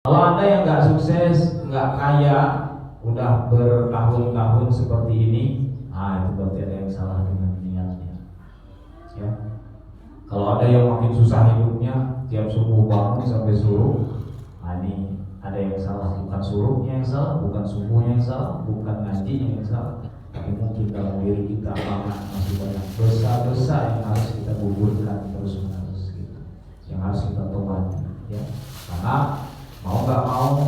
Kalau Anda yang nggak sukses, nggak kaya, udah bertahun-tahun seperti ini, itu berarti ada yang salah dengan niatnya. Ya. Kalau ada yang makin susah hidupnya, tiap subuh bangun sampai suruh, ini ada yang salah. Bukan suruhnya yang salah, bukan subuhnya yang salah, bukan ngajinya yang salah, tapi mungkin dalam diri kita masih banyak dosa-dosa yang harus kita gugurkan terus-menerus, gitu. Yang harus kita tobati, ya. Karena mau nggak mau,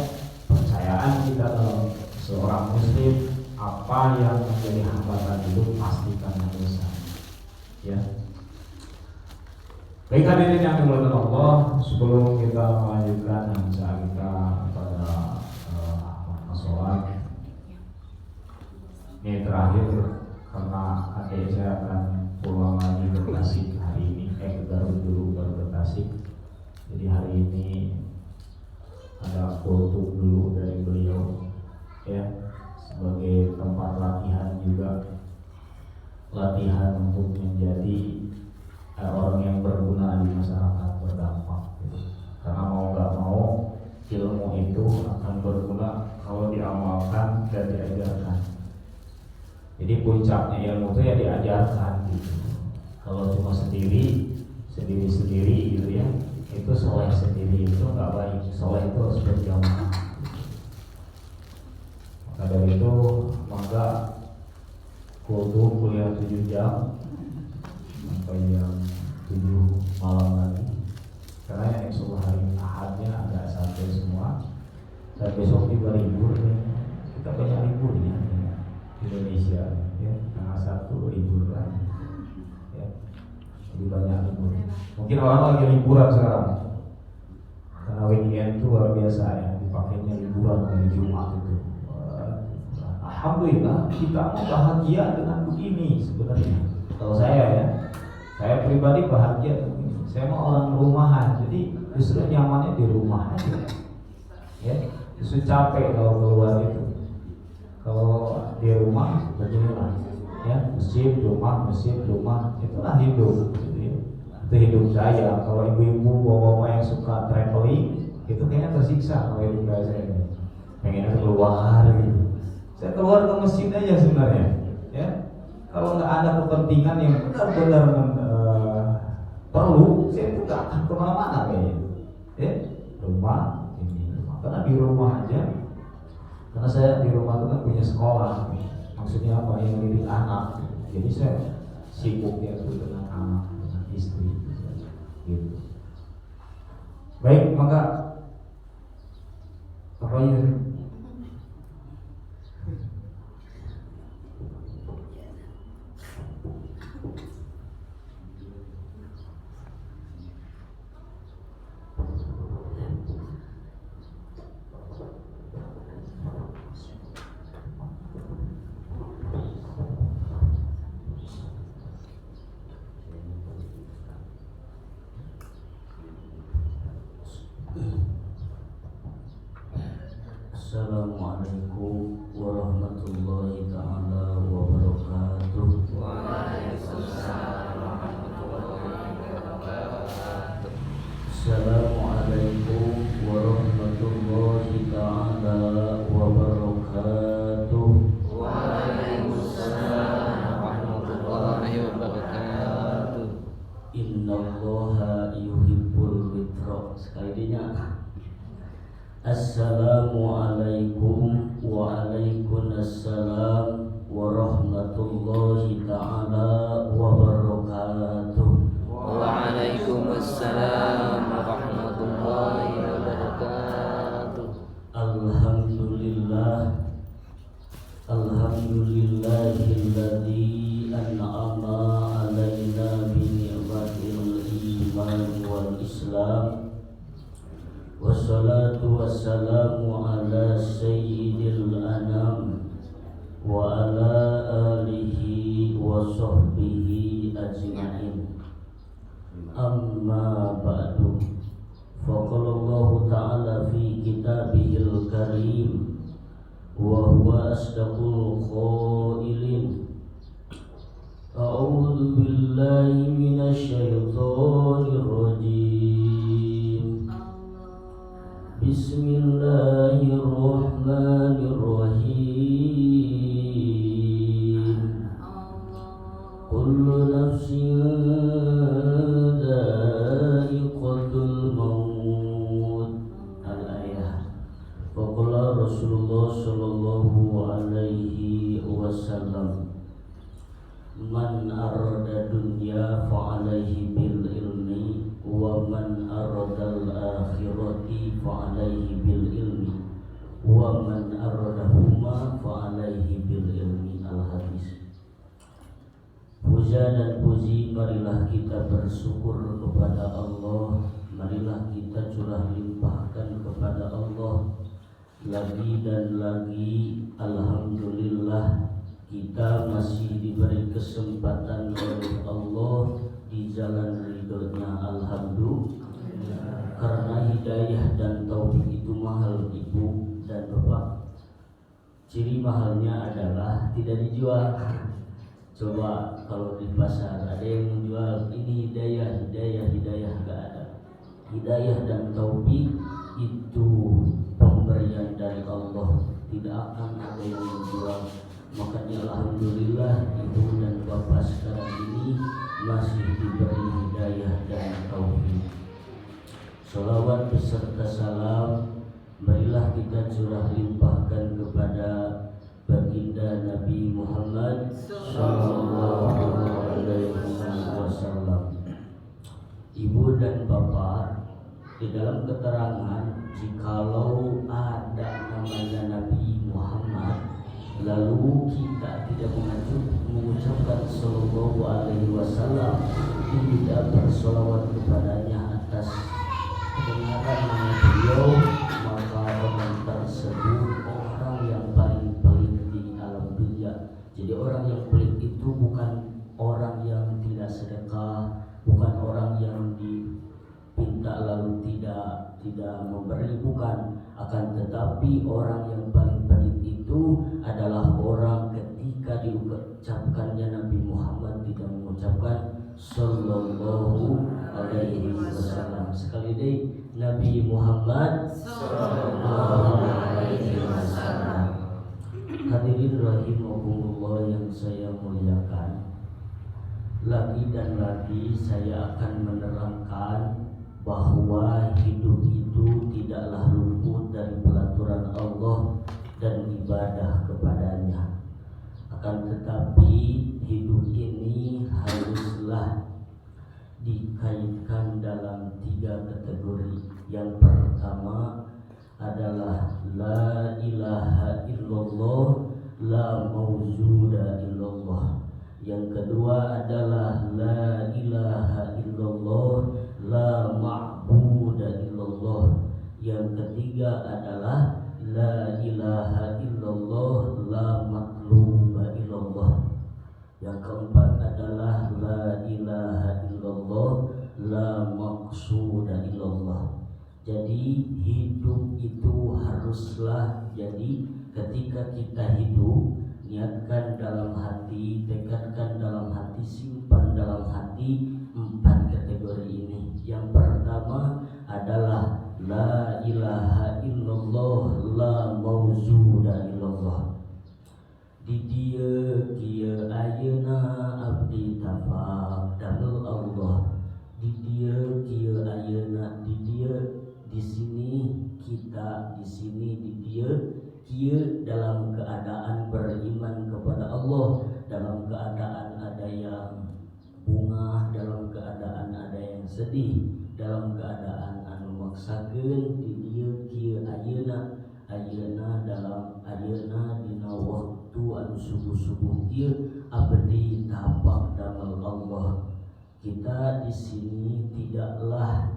percayaan kita dalam seorang muslim, apa yang menjadi hambatan hidup pasti karena dosa, ya. Baik hadirin yang dimuliakan Allah, sebelum kita melanjutkan acara kita pada sholat ini terakhir, karena adik saya akan pulang lagi ke Tasik hari ini, ke Garut dulu baru ke Tasik. Jadi hari ini ada kultur dulu dari beliau, ya, sebagai tempat latihan juga, latihan untuk menjadi orang yang berguna di masyarakat, berdampak, gitu. Karena mau nggak mau ilmu itu akan berguna kalau diamalkan dan diajarkan. Jadi puncaknya ilmu itu ya diajarkan, gitu. Kalau cuma sendiri gitu ya, itu soleh sendiri itu nggak baik. Soleh itu harus berjamaah. Maka dari itu, maka kuliah 7 jam sampai jam 7 malam lagi. Karena yang insya hari Ahadnya agak santai semua. Dan besok juga libur ya. Kita banyak libur ya di Indonesia, ya. Tanggal 1 libur lagi, ya. Jadi banyak libur. Mungkin orang lagi liburan sekarang. Karena weekend itu luar biasa ya, dipakainya liburan dari Jumat itu. Alhamdulillah kita mau bahagia dengan begini sebenarnya. Kalau saya ya, saya pribadi bahagia dengan ini. Saya mau orang rumahan, jadi justru nyamannya di rumah aja. Ya, justru capek kalau keluar itu. Kalau di rumah beginilah, ya, masjid rumah, itulah hidup. Gitu ya. Itu hidup saya. Kalau ibu-ibu, bapak-bapak yang suka traveling, itu kayaknya tersiksa kalau hidup saya. Pengennya keluar gitu. Saya keluar ke masjid aja sebenarnya, ya. Kalau nggak ada kepentingan yang benar-benar perlu, saya itu nggak akan kemana-mana kayaknya, ya. Rumah, karena di rumah aja. Karena saya di rumah itu kan punya sekolah, maksudnya apa, yang mendidik anak. Jadi saya sibuk ya dengan anak, dengan istri, gitu. Baik, maka apa ya? Assalamualaikum warahmatullahi ta'ala wabarakatuh. Waalaikumsalam warahmatullahi wabarakatuh. Assalamualaikum warahmatullahi ta'ala wabarakatuh. Waalaikumsalam warahmatullahi wabarakatuh. Innallaha yuhibbul witra. Sekali ini Assalamualaikum waalaikumsalam warahmatullahi ta'ala wabarakatuh. Waalaikumsalam warahmatullahi wabarakatuh. Alhamdulillah, alhamdulillahilladzi an'ama alaina bi ni'matil iman wal islam. Wassalatu wassalamu ala sayyidil anam wa ala alihi wa sahbihi ajma'in. Amma ba'du, faqala Allah ta'ala fi kitabihil karim wa huwa asdaqul qailin. A'udzu billahi minasy syaithanir rajim. Bismillahirrahmanirrahim. Kullu nafsin dha'iqatul maut. Al-ayah. Faqala Rasulullah sallallahu alaihi wasallam, man arada dunya fa'alaihi bil ilmi wa man aradal akhirati fa'alaihi bil ilmi wa man aradahuma fa'alaihi bil ilmi. Al-hadis. Puja dan puji marilah kita bersyukur kepada Allah, marilah kita curah limpahkan kepada Allah lagi dan lagi. Alhamdulillah kita masih diberi kesempatan oleh Allah di jalan ridhonya. Alhamdulillah. Karena hidayah dan taufik itu mahal, ibu dan bapak. Ciri mahalnya adalah tidak dijual. Coba kalau di pasar ada yang menjual ini hidayah, gak ada. Hidayah dan taufik itu pemberian dari Allah, tidak akan ada yang menjual. Makanya alhamdulillah ibu dan bapak sekarang ini masih diberi hidayah dan taufik. Salawat beserta salam marilah kita curah limpahkan kepada baginda Nabi Muhammad sallallahu alaihi wasallam. Ibu dan bapak, di dalam keterangan jikalau ada namanya Nabi Muhammad lalu kita tidak mengucapkan sallallahu alaihi wasallam, tidak bersolawat kepadanya atas kebenaran nama beliau, maka orang tersebut orang yang paling pelit di alam dunia. Jadi orang yang pelit itu bukan orang yang tidak sedekah, bukan orang yang dipinta lalu tidak memberi, bukan. Akan tetapi orang yang paling pelit itu adalah orang ketika diucapkannya Nabi Muhammad tidak mengucapkan sallallahu alaihi wasallam. Sekali deh, Nabi Muhammad sallallahu alaihi wasallam. Hadirin rahimakumullah yang saya muliakan, lagi dan lagi saya akan menerangkan bahwa hidup itu tidaklah luput dari pelaturan Allah dan ibadah kepadanya. Akan tetapi hidup ini haruslah dikaitkan dalam 3 kategori. Yang pertama adalah la ilaha illallah, la mawjuda illallah. Yang kedua adalah la ilaha illallah, la ma'buda illallah. Yang ketiga adalah la ilaha illallah, la matluba illallah. Yang keempat adalah la ilaha illallah, la maqsuda illallah. Jadi hidup itu haruslah, jadi ketika kita hidup, niatkan dalam hati, tekadkan dalam hati, simpan dalam hati 4 kategori ini. Yang pertama adalah la ilaha illallah, la mawjuda illallah. Di dia kia ayeuna abdi tafadhal Allah. Di dia kia ayeuna, di dia di sini, kita di sini, di dia kia dalam keadaan beriman kepada Allah, dalam keadaan ada yang bunga, dalam keadaan ada yang sedih, dalam keadaan anu maksakeun. Di dia kia ayeuna, ayeuna dalam ayeuna dina waktu anu subuh-subuh kia abdi tapak damel Allah. Kita di sini tidaklah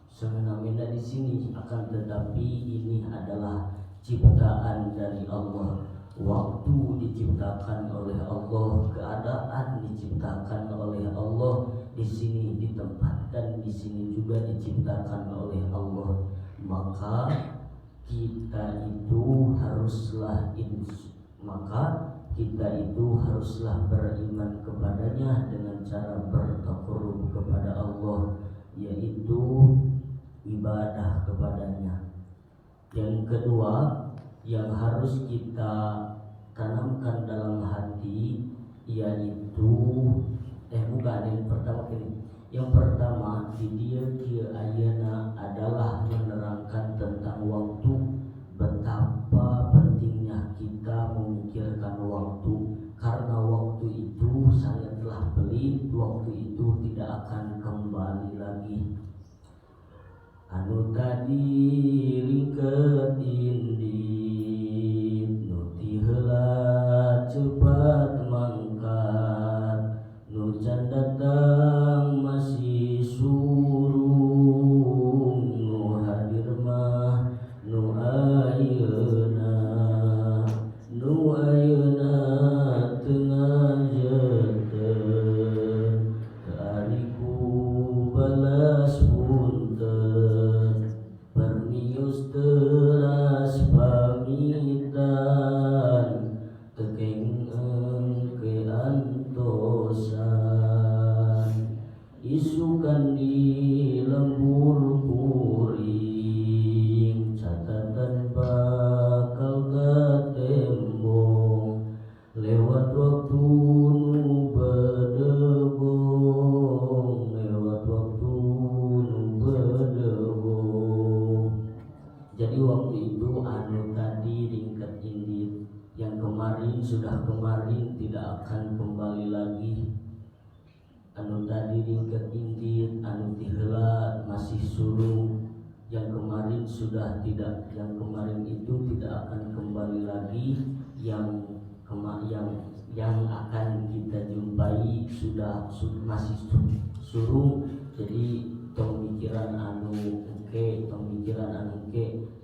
semena-mena di sini, akan tetapi ini adalah ciptaan dari Allah. Waktu diciptakan oleh Allah, keadaan diciptakan oleh Allah, di sini ditempatkan, di sini juga diciptakan oleh Allah. Maka kita itu haruslah beriman kepadanya dengan cara bertakarrub kepada Allah, yaitu ibadah kepadanya. kedua yang harus kita tanamkan dalam hati yaitu bukan yang pertama ini. Yang pertama di dia ayeuna adalah menerangkan tentang waktu, betapa pentingnya kita memikirkan waktu, karena waktu itu sangatlah pelit, waktu itu tidak akan kembali lagi. Anu tadi ringket indit, nu ti heula cepat mangkat, nu can datang masih surung, nu hadir mah nu ayeuna teu ngajeteun, teu ariku balas punten, permios teras pamitan, tekengeng ke antosan, isukan di lembur puring, catatan bakal katembong, lewat waktu nu bedebong, lewat waktu nu bedebong. Jadi waktu itu anu tadi ringkat indit, yang kemarin sudah kemarin tidak akan kembali lagi. Anu tadi ringkat indit, anu ti heula masih surung, yang kemarin sudah tidak, yang kemarin itu tidak akan kembali lagi, yang akan kita jumpai sudah masih surung. Jadi pemikiran anu oke,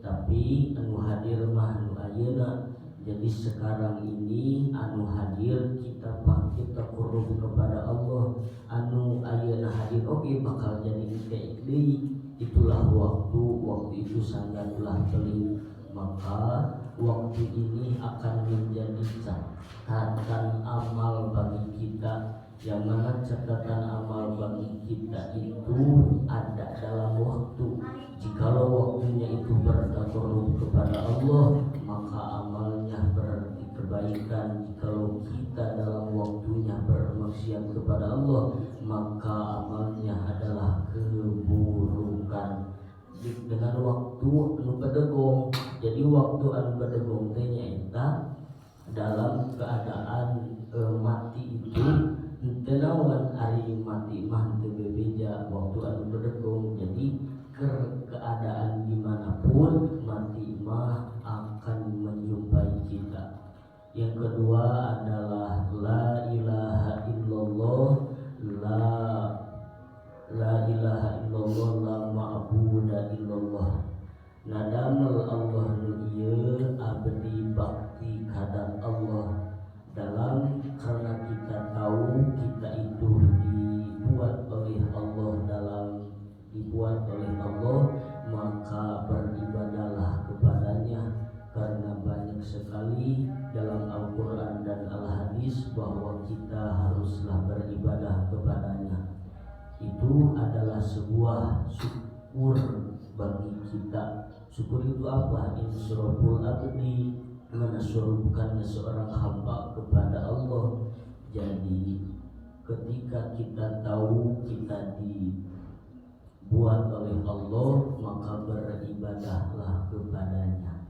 tapi anu hadir mah anu ayeuna. Jadi sekarang ini anu hadir kita qurub kepada Allah, anu ayeuna hadir bakal jadi kayak deui. Itulah waktu itu sangatlah pelit, maka waktu ini akan menjadi catatan amal bagi kita, yang mana catatan amal bagi kita itu ada dalam waktu. Jikalau waktunya itu bertakarrub kepada Allah, maka amalnya berarti kebaikan. Jikalau kita dalam waktunya bermaksiat kepada Allah, maka amalnya adalah keburukan. Dengan waktu anu bedegong, jadi waktu anu bedegong teh nyaeta dalam keadaan mati itu teu naon ari mati mah teu bebeja waktu anu bedegong. Jadi keadaan dimanapun mati mah akan menjumpai kita. Yang kedua adalah la ilaha illallah, la ilaha illallah, la ma'buda illallah. Nadamel Allah nu ieu abdi bakti kadat Allah, dalam karena kita tahu kita itu dibuat oleh Allah, maka beribadahlah kepadanya, karena banyak sekali dalam Al-Quran dan Al-Hadis bahwa kita haruslah beribadah kepadanya. Itu adalah sebuah syukur bagi kita. Syukur itu apa? Insyraful abdi, menasyurupkan seorang hamba kepada Allah. Jadi ketika kita tahu kita dibuat oleh Allah, maka beribadahlah kepadanya.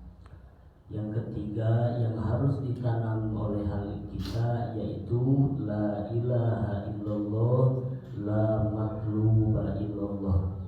Yang ketiga yang harus ditanam oleh hal kita yaitu la ilaha illallah, la matluba illallah.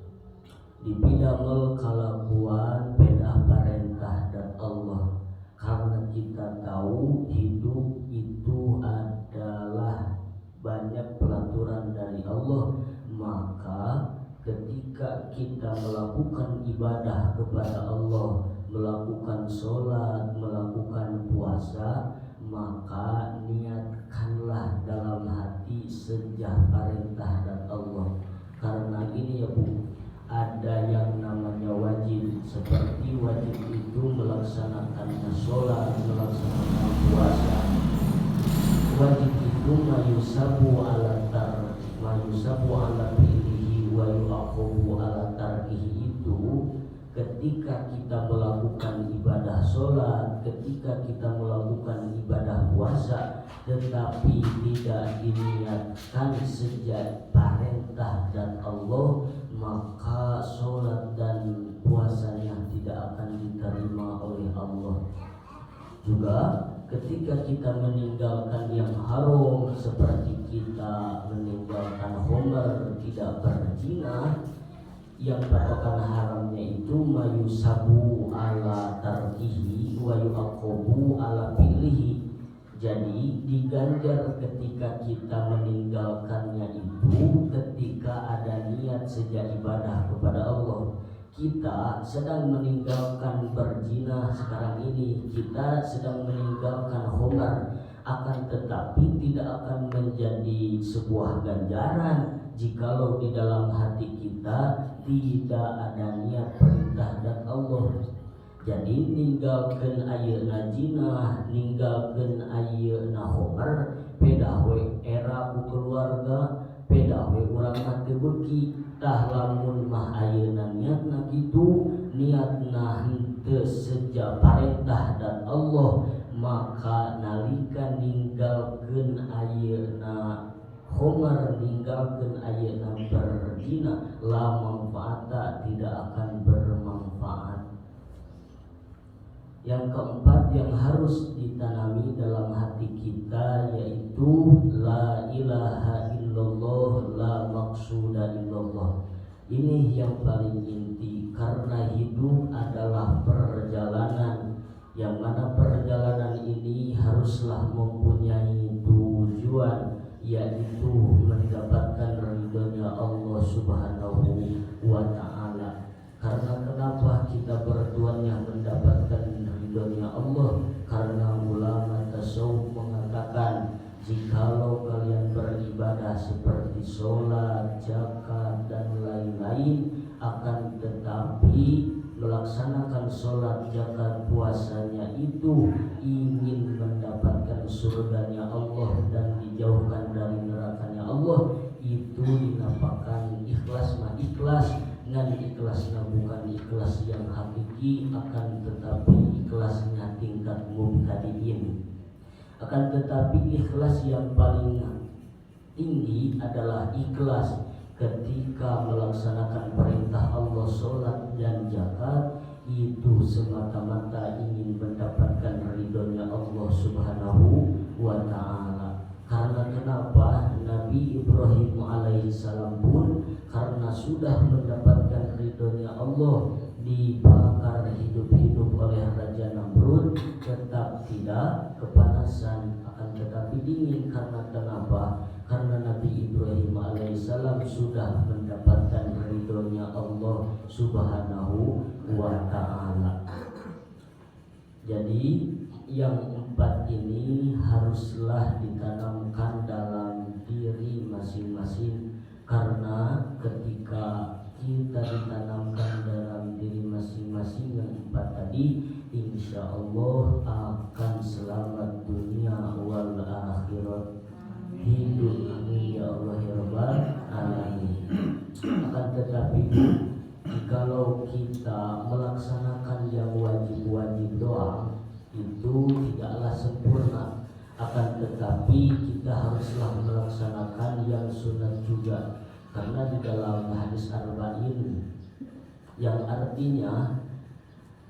Dipidamel kalakuan beda perintah dan Allah, karena kita tahu hidup itu adalah banyak pelaturan dari Allah. Maka ketika kita melakukan ibadah kepada Allah, melakukan sholat, melakukan puasa, maka niatkanlah dalam hati sejak perintah dan Allah. Karena ini ya Bu, ada yang namanya wajib, seperti wajib itu melaksanakan sholat, melaksanakan puasa. Wajib itu mayusabu ala fi'lihi wa yu'aqabu ala tarkihi. Itu ketika kita melakukan ibadah sholat, ketika kita melakukan ibadah puasa tetapi tidak diniatkan sejak perintah dan Allah, maka sholat dan puasanya tidak akan diterima oleh Allah. Juga ketika kita meninggalkan yang haram seperti kita meninggalkan homer, tidak berzina, yang patokan haramnya itu mayusabu ala tarkihi wa yu'aqabu ala fi'lihi. Jadi diganjar ketika kita meninggalkannya itu ketika ada niat sejak ibadah kepada Allah. Kita sedang meninggalkan berzina sekarang ini, kita sedang meninggalkan homer, akan tetapi tidak akan menjadi sebuah ganjaran jikalau di dalam hati kita tidak ada niat perintah dan Allah. Jadi ninggalkeun ayeuna zina, ninggalkeun ayeuna homer, pedah we era ku keluarga, pedah we urang mah teu beuki. Tah lamun mah ayeuna niatna kitu, niatna henteu sejak perintah dan Allah, maka nalika ninggalkeun ayeuna homer, ninggalkeun ayeuna berzina, la manfaata, tidak akan bermanfaat. Yang keempat yang harus ditanami dalam hati kita yaitu la ilaha illallah, la maqsuda illallah. Ini yang paling inti, karena hidup adalah perjalanan, yang mana perjalanan ini haruslah mempunyai tujuan, yaitu mendapatkan ridhonya Allah Subhanahu wa ta'ala. Karena kenapa kita bertuannya mendapatkan ridhonya Allah? Karena ulama tasawuf mengatakan, jikalau kalian beribadah seperti sholat, zakat dan lain-lain, akan tetapi melaksanakan sholat, zakat, puasanya itu ingin mendapatkan surganya Allah dan dijauhkan dari nerakanya Allah, itu dinapakan ikhlas mah ikhlas, ngan ikhlasnya bukan ikhlas yang hakiki, akan tetapi ikhlasnya tingkat mubtadiin. Akan tetapi ikhlas yang paling tinggi adalah ikhlas ketika melaksanakan perintah Allah, sholat dan zakat, itu semata-mata ingin mendapatkan ridhonya Allah Subhanahu wa ta'ala. Karena kenapa? Nabi Ibrahim alaihissalam pun karena sudah mendapatkan ridhonya Allah, dibakar hidup-hidup oleh Raja Namrud, tetap tidak kepanasan, akan tetapi dingin. Karena kenapa? Karena Nabi Ibrahim alaihissalam sudah mendapatkan ridhonya Allah Subhanahu wa ta'ala. Jadi yang empat ini haruslah ditanamkan dalam diri masing-masing, karena ketika kita ditanamkan dalam diri masing-masing yang empat tadi, insya Allah akan selamat dunia wal akhirat. Hidup amin ya Allah ya Rabbal alamin. Akan tetapi jikalau kita melaksanakan yang wajib-wajib doang, itu tidaklah sempurna. Akan tetapi kita haruslah melaksanakan yang sunat juga, karena di dalam hadis arba'in yang artinya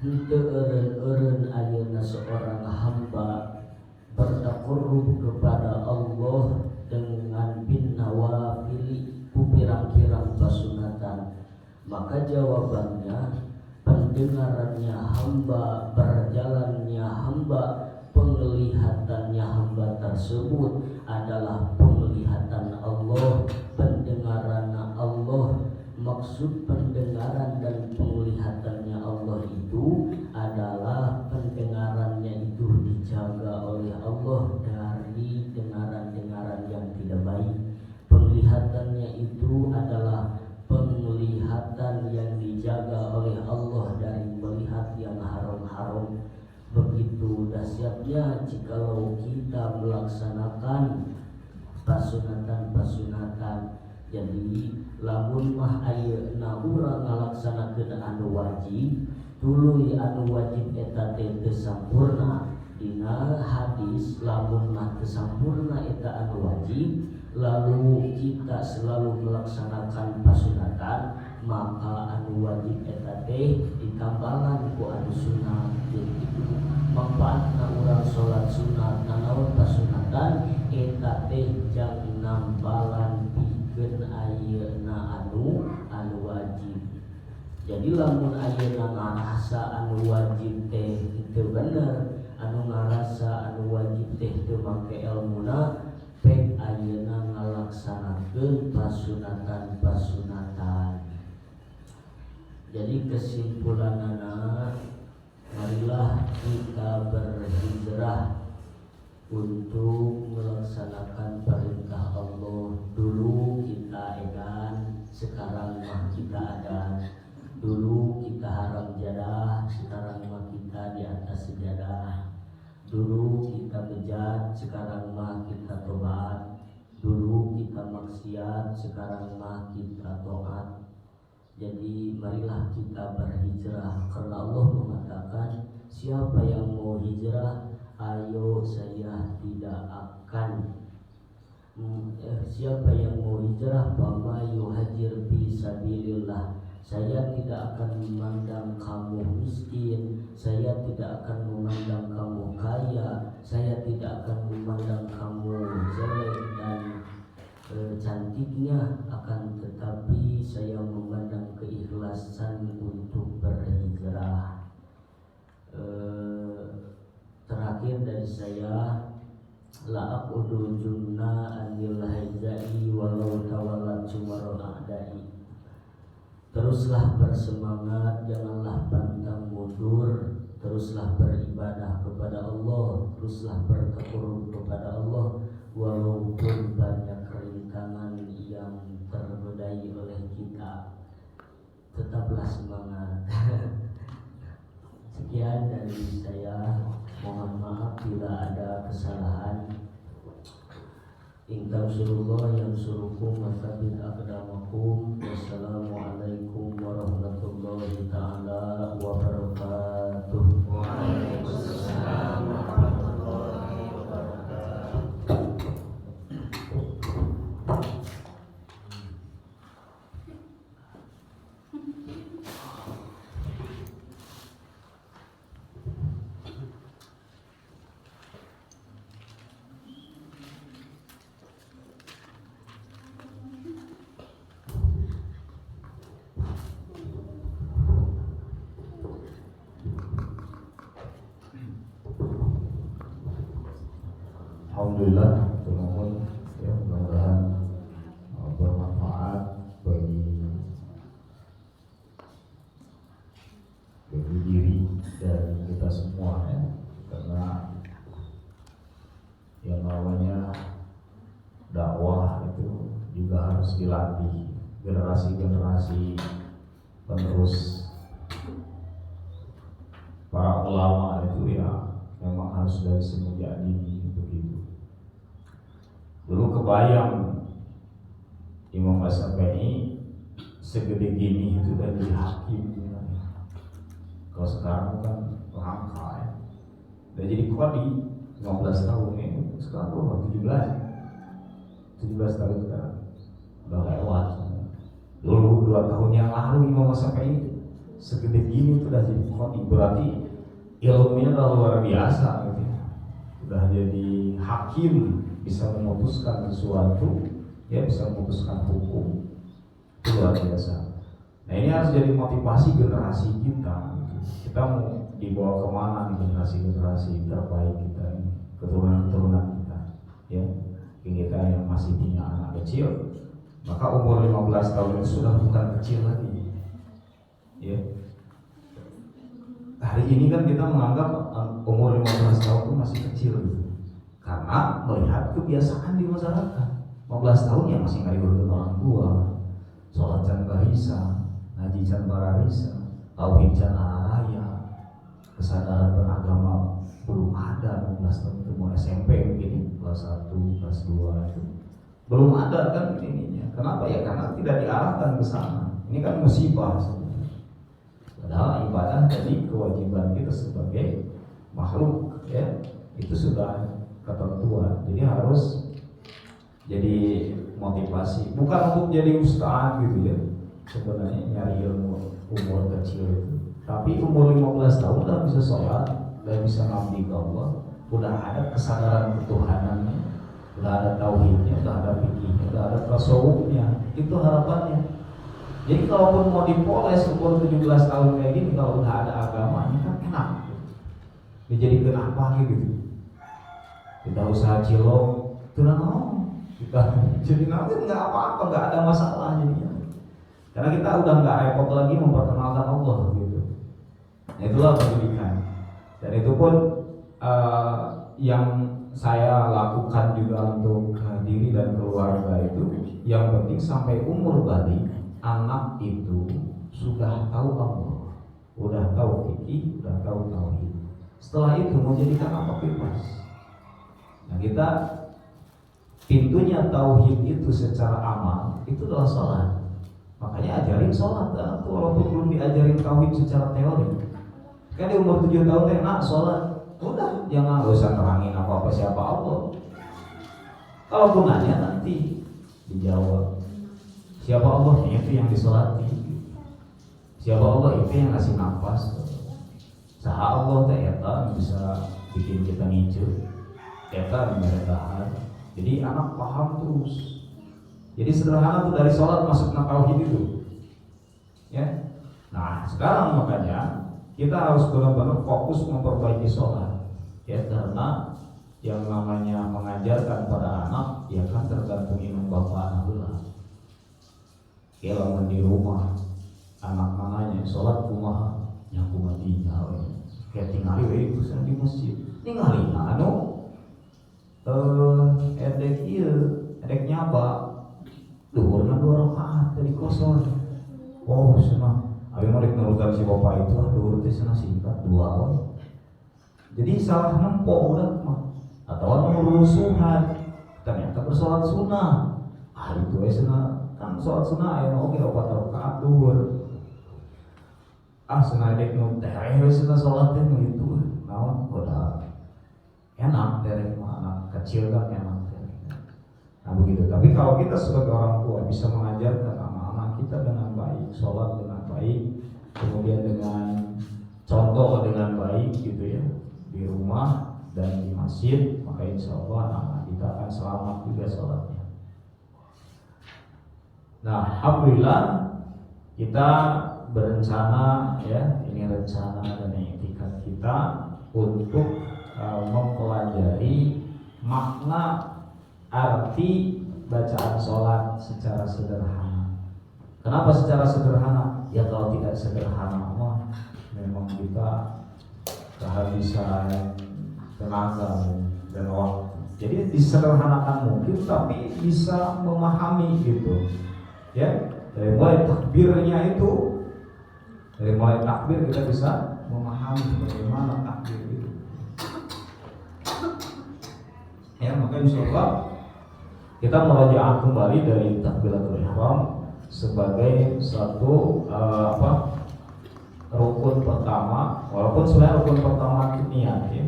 henteu eureun ayeuna seorang hamba bertakarrub kepada Allah dengan bin nawafil, pirang-pirang pasunatan, maka jawabannya pendengarannya hamba, berjalannya hamba, penglihatannya hamba tersebut adalah penglihatan Allah, pendengaran Allah. Maksud pendengaran dan penglihatannya Allah itu adalah pendengarannya itu dijaga oleh Allah dari dengaran-dengaran yang tidak baik. Penglihatannya itu adalah penglihatan yang dijaga oleh Allah dari melihat yang haram-haram. Begitu dahsyatnya jikalau kita melaksanakan pasunatan-pasunatan. Jadi lamun mah ayeuna urang ngalaksanakeun anu wajib, tuluy anu wajib eta teh teu sampurna. Dina hadis lamun mah teu sampurna eta anu wajib, lalu kita selalu melaksanakan pasunatan, maka anu wajib eta teh ditambalan ku anu sunat. Jadi itu manfaatna urang salat sunat nanaon pasunatan eta teh jang nambalan pikeun ayeuna anu wajib. Jadi lamun ayeuna ngarasa anu wajib teh teu bener, anu ngarasa anu wajib teh teu make elmuna, pek ayeuna ngalaksanakeun pasunatan. Jadi kesimpulanana, marilah kita berhijrah untuk melaksanakan perintah Allah. Dulu kita edan, sekarang mah kita adan. Dulu kita haram jadah, sekarang mah kita di atas sejadah. Dulu kita bejat, sekarang mah kita tobat. Dulu kita maksiat, sekarang mah kita taat. Jadi marilah kita berhijrah, karena Allah mengatakan siapa yang mau hijrah, ayo saya tidak akan siapa yang mau hijrah, fama yuhajir fi sabilillah, saya tidak akan memandang kamu miskin, saya tidak akan memandang kamu kaya, saya tidak akan memandang kamu jelek dan cantiknya, akan tetapi saya memandang keikhlasan untuk berhijrah. Terakhir dari saya, la aqudu junna anil haizai walau tawallat sumarul a'dai. Teruslah bersemangat, janganlah pantang mundur. Teruslah beribadah kepada Allah, teruslah bertakarub kepada Allah, walaupun banyak rintangan yang ternodai oleh kita, tetaplah semangat. Sekian dari saya, mohon maaf bila ada kesalahan. In tansurullah yansurukum wa tsabbit aqdamakum. Wassalamualaikum warahmatullahi ta'ala wabarakatuh. Waalaikumsalam warahmatullahi wabarakatuh. Alhamdulillah, termohon ya, mudah-mudahan bermanfaat bagi diri dan kita semua ya, karena yang namanya dakwah itu juga harus dilatih generasi-generasi penerus. Para ulama itu ya memang harus dari semenjak dini begitu. Dulu kebayang Imam As-Syafi'i segede gini itu udah jadi hakim. Kalau sekarang kan langka ya. Udah jadi qadhi 15 tahun ini. Sekarang berapa? 17 tahun sekarang. Udah lewat. Dulu 2 tahun yang lalu Imam As-Syafi'i segede gini itu udah jadi qadhi. Berarti ilmunya udah luar biasa gitu. Udah jadi hakim, bisa memutuskan sesuatu, ya bisa memutuskan hukum, itu luar biasa. Nah ini harus jadi motivasi generasi kita. Kita mau dibawa kemana nih generasi terbaik kita ini, keturunan kita, ya. Kita yang masih punya anak kecil, maka umur 15 tahun itu sudah bukan kecil lagi, ya. Hari ini kan kita menganggap umur 15 tahun itu masih kecil gitu. Karena melihat kebiasaan di masyarakat, 15 tahun ya masih ngaributin orang tua, sholat can barisa, ngaji can bararisa, tauhid can araya, kesadaran beragama belum ada. 15 tahun itu mau SMP begini, kelas 1, kelas 2 itu belum ada kan ininya. Kenapa ya? Karena tidak diarahkan ke sana. Ini kan musibah sebenarnya. Padahal ibadah jadi kewajiban kita sebagai makhluk, ya, itu sudah ketentuan. Jadi harus jadi motivasi, bukan untuk jadi ustaz gitu ya. Sebenarnya nyari ilmu umur kecil itu, tapi umur 15 tahun udah bisa sholat, udah bisa ngabdi ke Allah, udah ada kesadaran ketuhanannya, udah ada tauhidnya, udah ada fikihnya, udah ada tasawufnya. Itu harapannya. Jadi kalaupun mau dipoles umur 17 tahun kayak gini, kalau udah ada agamanya kan enak. Dijadikan apa gitu. Kita usaha cilok, itu kita jadi nanti nggak apa-apa, nggak ada masalah jadinya. Karena kita udah nggak repot lagi memperkenalkan Allah gitu. Nah, itulah pendidikan. Dan itu pun yang saya lakukan juga untuk diri dan keluarga itu. Yang penting sampai umur balik, anak itu sudah tahu Allah, udah tahu fikih, udah tahu tauhid. Setelah itu mau jadikan apa bebas. Nah, kita pintunya tauhid itu secara amal itu adalah sholat. Makanya ajarin sholat, tuh walaupun belum diajarin tauhid secara teori. Kan di umur 7 tahun nak sholat, udah jangan usah terangin apa-apa siapa Allah. Kalaupun nanya nanti dijawab siapa Allah, itu yang disolati. Siapa Allah, itu yang ngasih nafas. Saha Allah teh eta bisa bikin kita ngicur, eta meredahan. Jadi anak paham terus. Jadi sederhana tuh dari sholat masuk ke tauhid itu, ya. Nah sekarang makanya kita harus benar-benar fokus memperbaiki sholat, ya, karena yang namanya mengajarkan pada anak, ya kan tergantung imam bapak anak lah. Kalau di rumah anak mananya sholat kumaha nyaku tinggal, kayak tinggal itu di masjid, tinggal edek nyapa, duhurna 2 rakaat dari kosong. Oh senang, ayo mau nurutan si bapak itu, duhur teh senang singkat 2 wae. Jadi salah nempo udah mah, atau nurusuhan, ternyata bersolat sunnah. Itu senang. Kan sholat sunnah ayo oke 4 rakaat duhur. Senang dek nu teh senang sholat teh nu itu. Naon udah enak dari anak kecil kan enak. Nah begitu. Tapi kalau kita sebagai orang tua bisa mengajarkan anak-anak kita dengan baik, sholat dengan baik, kemudian dengan contoh dengan baik gitu ya, di rumah dan di masjid, maka insya Allah anak-anak kita akan selamat juga sholatnya. Nah, alhamdulillah kita berencana, ya, ini rencana dan etikat kita untuk mempelajari makna arti bacaan sholat secara sederhana. Kenapa secara sederhana? Ya kalau tidak sederhana, memang kita kehabisan tenaga dan waktu. Jadi disederhanakan mungkin, tapi bisa memahami gitu. Ya, dari mulai takbirnya itu, dari mulai takbir kita bisa memahami bagaimana takbir itu. Ya, maka insyaallah kita merajaah kembali dari takbiratul ihram sebagai satu rukun pertama, walaupun sebenarnya rukun pertama itu niat ya.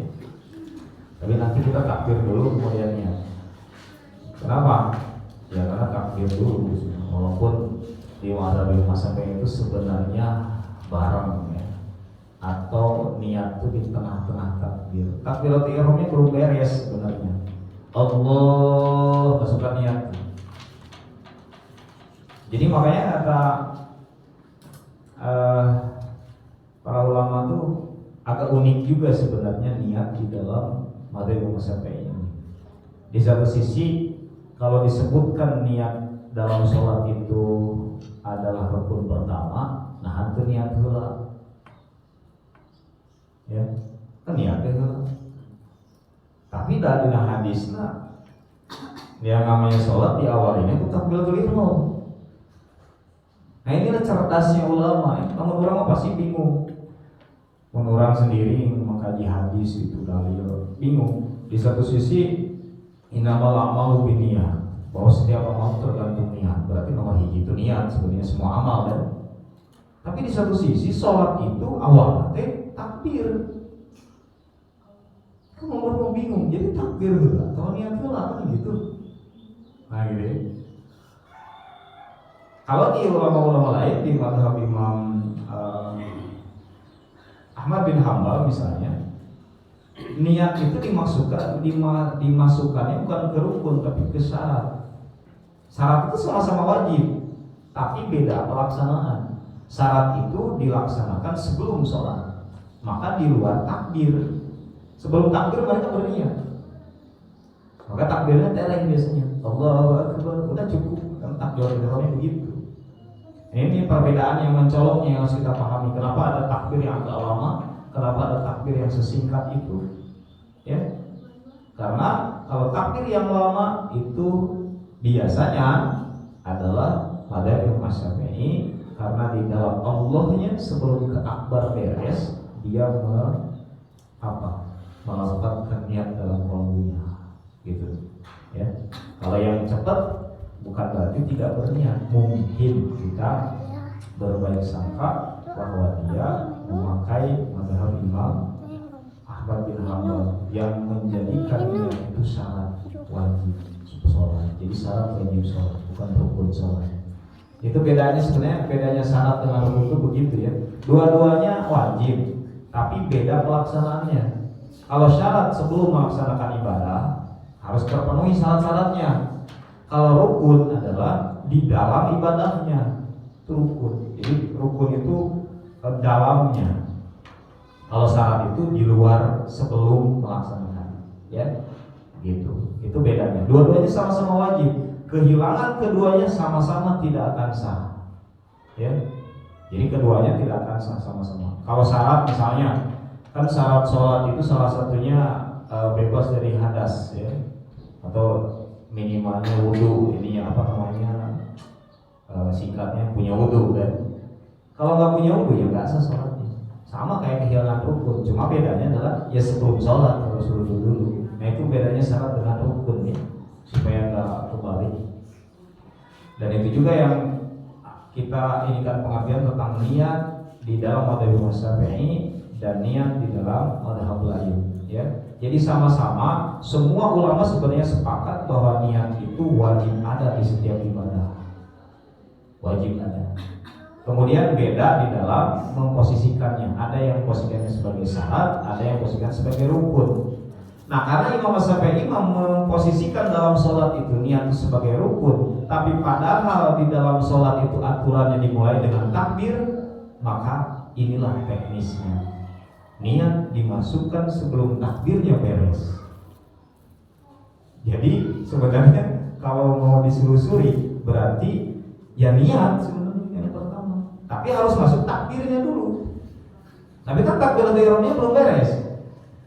Tapi nanti kita takbir dulu kemudian niat. Kenapa? Ya karena takbir dulu, walaupun di masa itu sebenarnya bareng ya, atau niat itu di tengah-tengah takbir. Takbiratul ihramnya belum beres sebenarnya. Allah masukkan niat. Jadi makanya kata para ulama tuh agak unik juga sebenarnya niat di dalam materi Syafi'i ini. Di satu sisi kalau disebutkan niat dalam sholat itu adalah rukun pertama, nah itu niat heula. Ya, kan niat heula. Tapi dari hadisnya yang namanya sholat di awal ini itu takbiratul ihram. Nah inilah cerdasnya ulama. Namun orang pasti bingung. Orang sendiri mengkaji hadis itu dalil bingung. Di satu sisi innamal a'malu binniyat, bahwa setiap amal tergantung niat. Berarti nomor hiji itu niat, sebenarnya semua amal kan. Tapi di satu sisi sholat itu awalnya takbir. Kan mau bingung, jadi takbir lah. Kalau niat lah kan gitu. Nah gitu ya. Kalau di ulama-ulama lain di mazhab Imam Ahmad bin Hambal misalnya, niat itu dimasukkannya bukan ke rukun tapi ke syarat. Syarat itu sama-sama wajib, tapi beda pelaksanaan. Syarat itu dilaksanakan sebelum sholat, maka di luar takbir. Sebelum takbir mereka berniat, maka takbirnya tereng biasanya. Allahu Akbar, udah cukup kan takbir ihramnya begitu. Ini perbedaan yang mencoloknya yang harus kita pahami. Kenapa ada takbir yang agak lama, kenapa ada takbir yang sesingkat itu? Ya, karena kalau takbir yang lama itu biasanya adalah pada Imam Syafi'i, karena di dalam Allahnya sebelum ke akbar beres dia melakukan niat dalam qalbunya gitu ya. Kalau yang cepat bukan berarti tidak berniat, mungkin kita berbaik sangka bahwa dia memakai mazhab Imam Ahmad bin Hambal yang menjadikan niat itu syarat wajib sholat. Jadi syarat wajib sholat, bukan rukun sholat. Itu bedanya sebenarnya, bedanya syarat dengan rukun itu begitu ya. Dua-duanya wajib, tapi beda pelaksanaannya. Kalau syarat sebelum melaksanakan ibadah harus terpenuhi syarat-syaratnya. Kalau rukun adalah di dalam ibadahnya, itu rukun. Jadi rukun itu dalamnya. Kalau syarat itu di luar sebelum melaksanakan, ya, gitu. Itu bedanya. Dua-duanya sama-sama wajib. Kehilangan keduanya sama-sama tidak akan sah, ya. Jadi keduanya tidak akan sah sama-sama. Kalau syarat misalnya, kan syarat sholat itu salah satunya bebas dari hadas, ya, atau minimalnya wudu. Ini apa namanya, singkatnya punya wudu kan. Kalau nggak punya wudu ya nggak sah sholatnya. Sama kayak kehilangan rukun, cuma bedanya adalah ya sebelum sholat harus wudu dulu. Nah itu bedanya syarat dengan rukun ya, supaya nggak kebalik. Dan itu juga yang kita inikan pengertian tentang niat di dalam mazhab Imam Syafi'i dan niat di dalam mazhab lain, ya. Jadi sama-sama semua ulama sebenarnya sepakat bahwa niat itu wajib ada di setiap ibadah, wajib ada. Kemudian beda di dalam memposisikannya. Ada yang memposisikannya sebagai syarat, ada yang memposisikan sebagai rukun. Nah, karena Imam Syafi'i memposisikan dalam sholat itu niat itu sebagai rukun, tapi padahal di dalam sholat itu aturannya dimulai dengan takbir, maka inilah teknisnya. Niat dimasukkan sebelum takbirnya beres. Jadi sebenarnya kalau mau diselusuri berarti ya niat sebenarnya yang pertama, tapi harus masuk takbirnya dulu. Tapi kan takbiratul ihramnya belum beres,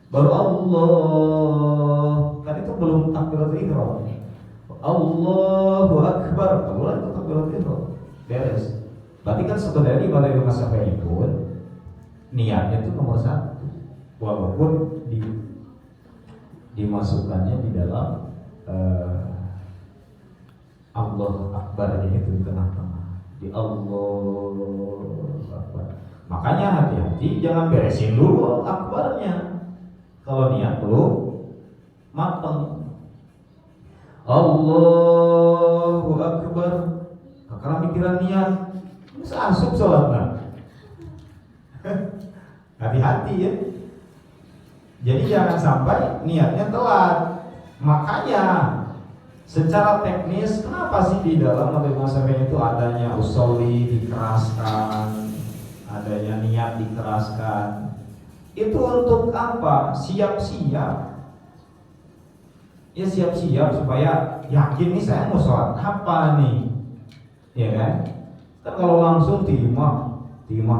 baru Allah, kan itu belum takbiratul ihram. Allahu Akbar, baru itu takbiratul ihram beres. Berarti kan sebenarnya ibadah Imam Syafi'i pun niatnya itu nomor satu, walaupun dimasukkannya di dalam Allah Akbar itu di tengah-tengah, di Allah Akbar. Makanya hati-hati jangan beresin dulu Akbarnya kalau niat belum matang. Allahu Akbar, karena pikiran niat bisa asup sholatnya. Hati-hati ya. Jadi jangan sampai niatnya telat. Makanya secara teknis kenapa sih di dalam mazhab Syafi'i itu adanya usolli dikeraskan, adanya niat dikeraskan? Itu untuk apa? Siap-siap. Ya siap-siap supaya yakin nih saya mau sholat apa nih, ya kan? Kan kalau langsung timah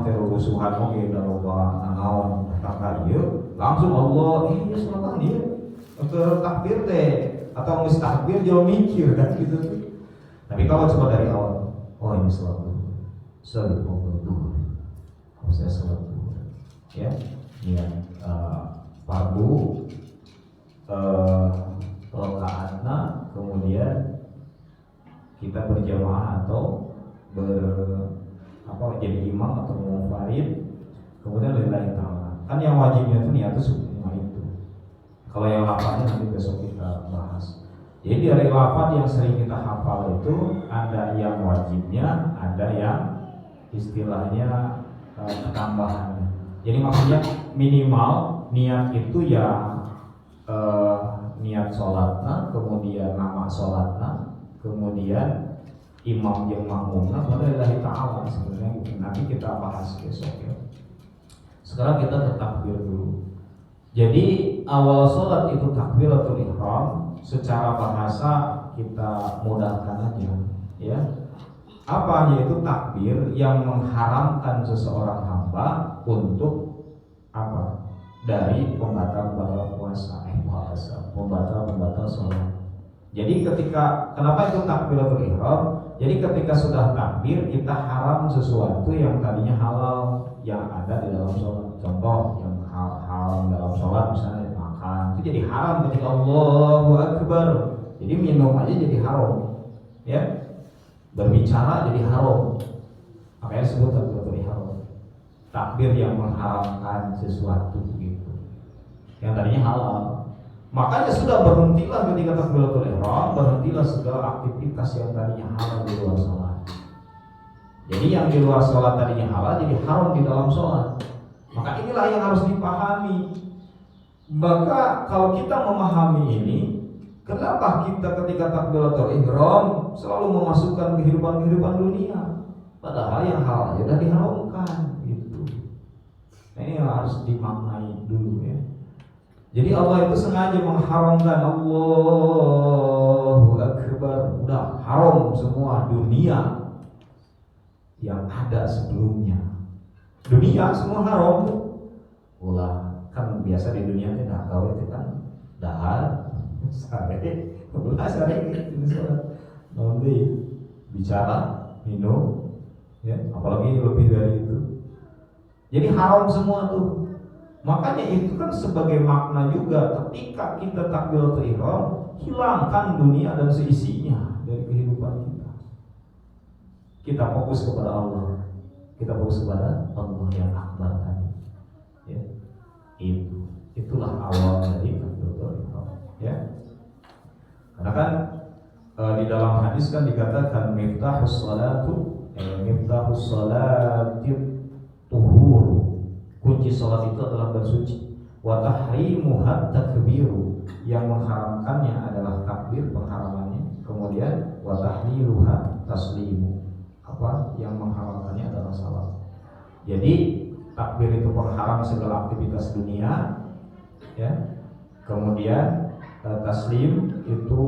terusuhan oke daroba nanaon kata ieu langsung Allah ya sholat ieu ke takbir teh atau mustakbir jauh mikir kan gitu. Tapi kalau coba dari awal, oh ini sholat dulu, saya sholat dulu, ya, niat fardu rakaatna, kemudian kita berjamaah atau jadi imam atau munfarid, kemudian lillahi ta'ala. Kan yang wajibnya itu niat semua itu. Kalau yang lafaznya nanti besok kita bahas. Jadi dari lafaz yang sering kita hafal itu ada yang wajibnya, ada yang istilahnya tambahannya. Jadi maksudnya minimal niat itu ya niat sholatna, kemudian nama sholatna, kemudian imam yang makmumna, lillahi ta'ala sebenarnya gitu. Nanti kita bahas besok ya. Sekarang kita bertakbir dulu. Jadi awal sholat itu takbiratul ihram, secara bahasa kita mudahkan aja ya. Apa yaitu takbir yang mengharamkan seseorang hamba untuk apa? Dari pembatal puasa, pembatal sholat. Jadi kenapa itu takbiratul ihram? Jadi ketika sudah takbir kita haram sesuatu yang tadinya halal yang ada di dalam sholat. Contoh yang haram dalam sholat misalnya makan, itu jadi haram ketika Allahu Akbar. Jadi minum aja jadi haram, ya. Berbicara jadi haram. Makanya disebut takbiratul ihram. Takbir yang mengharamkan sesuatu gitu, yang tadinya halal. Makanya sudah berhentilah ketika takbiratul ihram, berhentilah segala aktivitas yang tadinya halal di luar sholat. Jadi yang di luar sholat tadinya halal jadi haram di dalam sholat. Maka inilah yang harus dipahami. Maka kalau kita memahami ini, kenapa kita ketika takbiratul ihram selalu memasukkan kehidupan dunia, padahal yang halal sudah diharamkan gitu. Nah, ini yang harus dimaknai dulu ya. Jadi Allah itu sengaja mengharamkan, Allahu Akbar, udah haram semua dunia yang ada sebelumnya. Dunia semua haram. Ulah kan biasa di dunia tidak gawe itu kan dahar, sare, ulah sare gitu. Nanti bicara, minum, ya, apalagi lebih dari itu. Jadi haram semua tuh. Makanya itu kan sebagai makna juga ketika kita takbiratul ihram, hilangkan dunia dan seisinya dari kehidupan kita. Kita fokus kepada Allah. Kita fokus kepada Allah yang akbar tadi. Ya. Itulah awal dari takbiratul ihram, ya. Karena kan di dalam hadis kan dikatakan miftahus salati tuhur. Kunci salat itu adalah bersuci. Wa tahrimuhat takbiru, yang mengharamkannya adalah takbir pengharamannya. Kemudian wa tahliluha taslimu, apa yang mengharamkannya adalah salat. Jadi takbir itu pengharam segala aktivitas dunia, ya. Kemudian taslim itu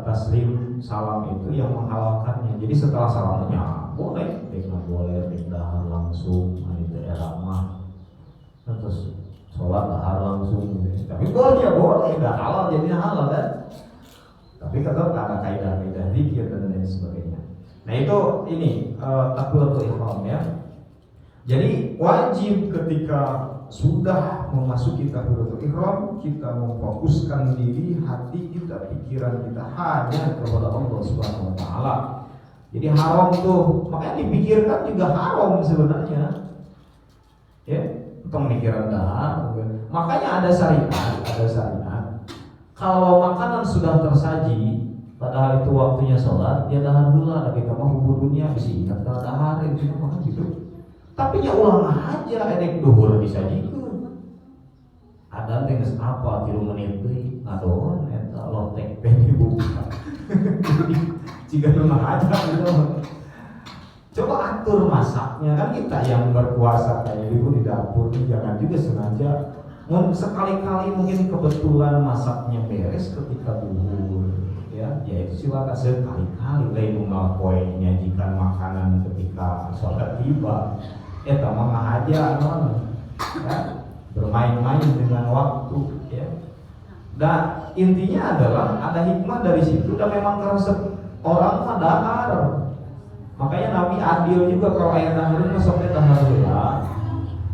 taslim salam itu yang menghalalkannya. Jadi setelah salamnya boleh, tidak boleh, tidak langsung itu eramah. Terus sholat dahar langsung, tapi boleh tidak halal jadinya halal kan? Tapi tetap ada kaidah-kaidah zikir dan lain sebagainya. Nah itu ini takbiratul ihram ya. Jadi wajib ketika sudah memasuki takbiratul ihram kita memfokuskan diri, hati kita, pikiran kita hanya kepada Allah Subhanahu wa taala. Jadi haram tuh, makanya dipikirkan juga haram sebenarnya. Ya. Pemikiran dahar. Makanya ada syariat. Kalau makanan sudah tersaji, padahal itu waktunya sholat, dia dahar dulu. Ada kita mau hubung dunia, bisa ingat kalau dahar itu makan gitu. Tapi ya ulang aja, enek duhur disajikan. Ada tegas apa 3 menit deui ngadon eta lotek pengen dibuka. Jika rumah aja gitu. Coba atur masaknya, kan kita yang berpuasa kayak ibu di dapur nih, jangan juga sengaja. Sekali-kali mungkin kebetulan masaknya beres ketika duhur, ya itu silakan sekali-kali lain poe nyajikan makanan ketika sholat tiba. Eta mah aja ya, bermain-main dengan waktu ya. Dan intinya adalah ada hikmah dari situ dan memang karena orang mah dahar. Makanya Nabi adil juga kalau ayat dahar itu sampai dahar heula.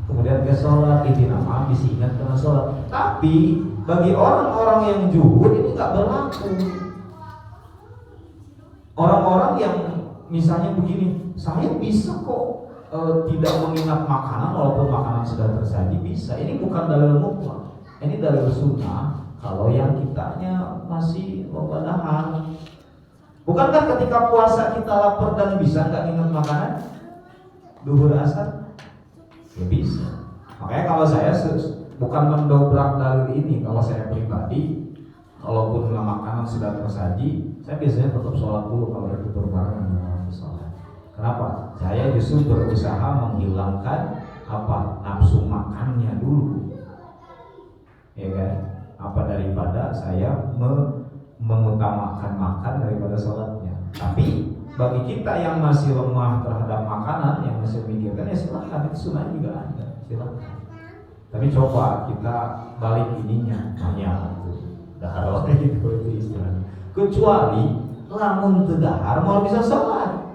Kemudian ke sholat, itu nama bisa ingat karena sholat. Tapi bagi orang-orang yang juhud ini nggak berlaku. Orang-orang yang misalnya begini, saya bisa kok tidak mengingat makanan walaupun makanan sudah tersaji bisa. Ini bukan dalil mutlak, ini dalil sunnah. Kalau yang kitanya masih loba. Bukankah ketika puasa kita lapar dan bisa nggak ingat makanan? Duhur asar? Ya bisa. Makanya kalau saya bukan mendobrak dalil ini, kalau saya pribadi, walaupun makanan sudah tersaji, saya biasanya tetap sholat dulu kalau itu berbarengan dengan sholat. Kenapa? Saya justru berusaha menghilangkan nafsu makannya dulu, ya kan? Daripada saya mengutamakan makan daripada sholatnya. Tapi bagi kita yang masih lemah terhadap makanan, yang masih memikirkan, ya silahkan, itu sunnah juga ada, silahkan. Tapi coba kita balik ininya, hanya dahar itu istilahnya. Kecuali lamun teu dahar mau bisa sholat,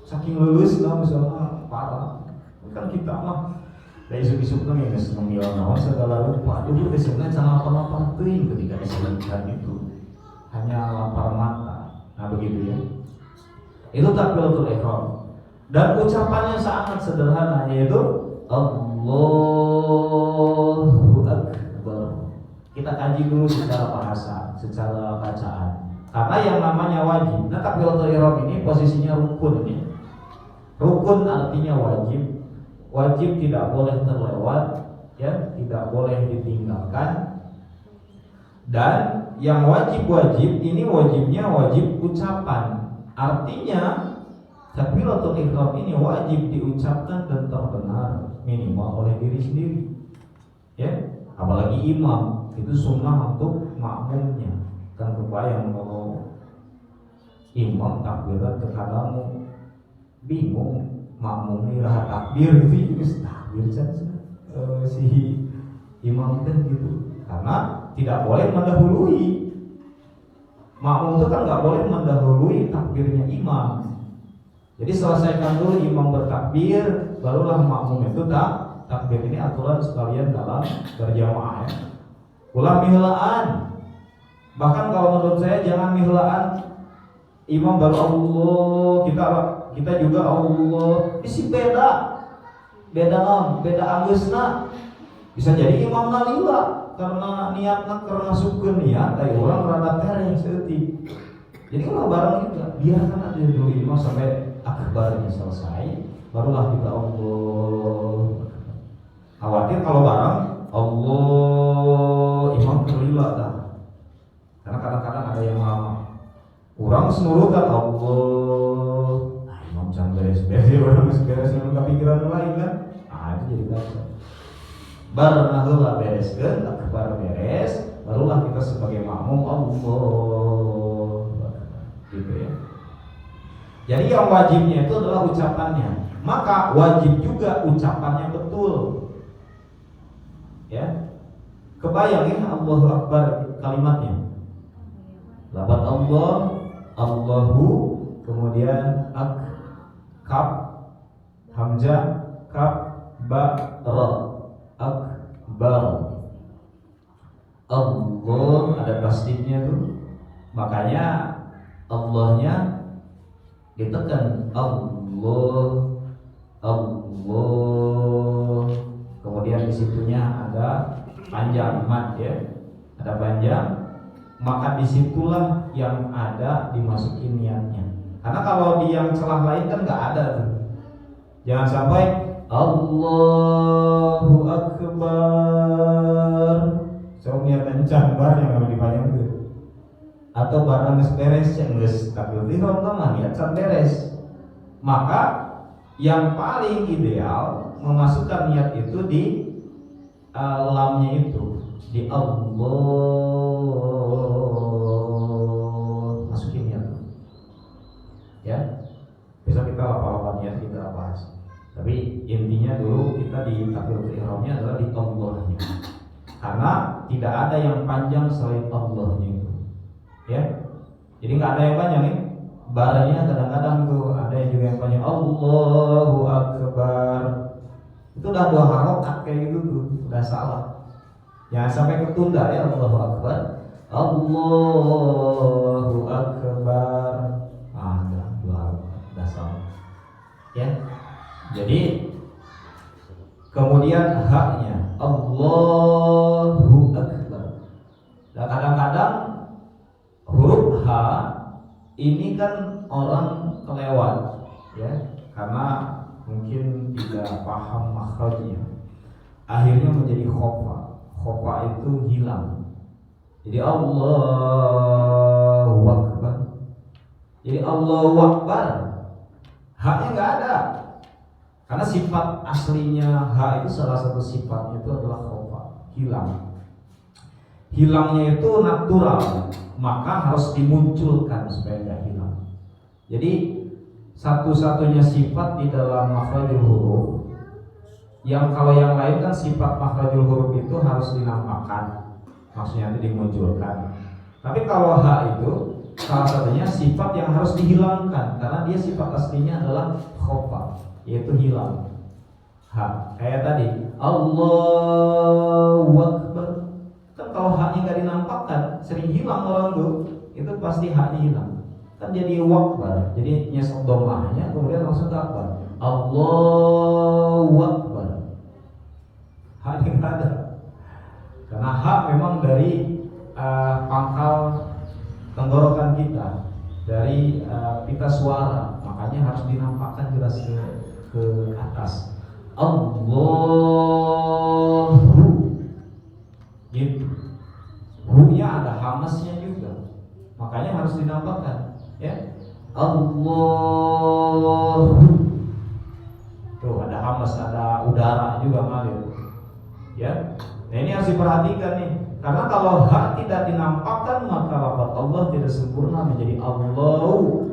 saking lulus lah misalnya parah. Kan kita mah dari isuk-isuk nang geus ngomil naon segala rupa. Dulu biasanya jangan apa-apa teuing ketika disebutkan itu. Hanya lapar mata. Nah begitu ya. Itu takbiratul ihram. Dan ucapannya sangat sederhana, yaitu Allahu Akbar. Kita kaji dulu secara bahasa, secara bacaan. Karena yang namanya wajib. Nah takbiratul ihram ini posisinya rukun ya. Rukun artinya wajib. Wajib tidak boleh terlewat, ya, tidak boleh ditinggalkan. Dan yang wajib ini wajibnya wajib ucapan. Artinya takbiratul ihram ini wajib diucapkan dan terdengar minimal oleh diri sendiri. Ya, apalagi imam, itu sunnah untuk makmumnya. Kan kebayang kalau imam takbirat ke kadamu bingung, makmumnya rahat takbir gitu, takbir si imam teh gitu. Karena tidak boleh mendahului. Makmum itu kan nggak boleh mendahului takbirnya imam. Jadi selesaikan dulu imam bertakbir, barulah makmum itu takbir. Ini aturan sekalian dalam berjamaah ya. Ulah mihlaan. Bahkan kalau menurut saya jangan mihlaan. Imam baru Allah, kita juga Allah. Isi beda anggeusna. Bisa jadi imam nalila karena niatnya karena masukkeun niat, dari orang rada tereng seutik. Jadi ulah bareng juga, biarkan aja dulu imam sampai akbarnya selesai, barulah kita Allah. Khawatir kalau bareng Allah imam kelila dah. Karena kadang-kadang ada yang lama. Orang senurutan Allah. Nah, imam jangan beres-beres, orang beres yang kepikiran lain kan. Nah, itu jadi kacau. Barna heula bereskeun, akbar beres, barulah kita sebagai makmum Allah. Gitu ya. Jadi yang wajibnya itu adalah ucapannya. Maka wajib juga ucapannya betul. Ya. Kebayang ya Allahu Akbar kalimatnya. Lafaz Allah, Allahu, kemudian kaf, hamzah, kaf, ba, ra, akbar. Allah ada tasdidnya tuh. Makanya Allahnya ditekan Allah. Kemudian disitunya ada panjang mat ya. Ada panjang. Maka disitulah yang ada dimasukin niatnya. Karena kalau di yang celah lain kan nggak ada tuh. Jangan sampai Allahu Akbar. So niat encambar yang harus dipanjang tuh. Atau barang beres yang geus takbiratul ihram mah niat can beres. Maka yang paling ideal memasukkan niat itu di lamnya itu, di Allah. Masukin niat. Ya. Besok kita lapar-lapar niat kita bahas. Tapi intinya dulu kita di takbiratul ihramnya adalah di Allahnya. Karena tidak ada yang panjang selain Allahnya itu. Ya. Jadi nggak ada yang panjang ya. Baranya kadang-kadang tuh ada yang juga yang panjang Allahu Akbar. Itu udah 2 harokat kayak gitu tuh, udah salah. Jangan sampai ketunda ya Allahu Akbar. Allahu Akbar. Udah 2 harokat, udah salah. Ya. Jadi kemudian haknya Allahu Akbar. Nah, kadang-kadang huruf H ini kan orang kelewat ya, karena mungkin tidak paham makhrajnya. Akhirnya menjadi khofa. Khofa itu hilang. Jadi Allahu Akbar. Jadi Allahu Akbar. Haknya nggak ada. Karena sifat aslinya H itu salah satu sifatnya itu adalah khofa, hilang. Hilangnya itu natural, maka harus dimunculkan supaya nggak hilang. Jadi satu-satunya sifat di dalam makhrajul huruf yang kalau yang lain kan sifat makhrajul huruf itu harus dinampakkan, maksudnya itu dimunculkan. Tapi kalau H itu salah satunya sifat yang harus dihilangkan karena dia sifat aslinya adalah khofa, yaitu hilang. H kayak tadi Allahu Akbar. Kan kalau haknya nggak dinampakkan, sering hilang orang tuh, itu pasti haknya hilang. Kan jadi wakbar, jadi nyesek domahnya, kemudian langsung ke akbar. Allahu Akbar. Haknya nggak ada, karena hak memang dari pangkal tenggorokan kita, dari pita suara, makanya harus dinampakkan jelas ke atas. Allahu gitu. Hu-nya ada hamasnya juga, makanya harus dinampakkan ya. Allahu. Tuh ada hamas, ada udara juga ngalir ya. Nah ini harus diperhatikan nih, karena kalau hak tidak dinampakkan maka lafaz Allah tidak sempurna menjadi Allahu.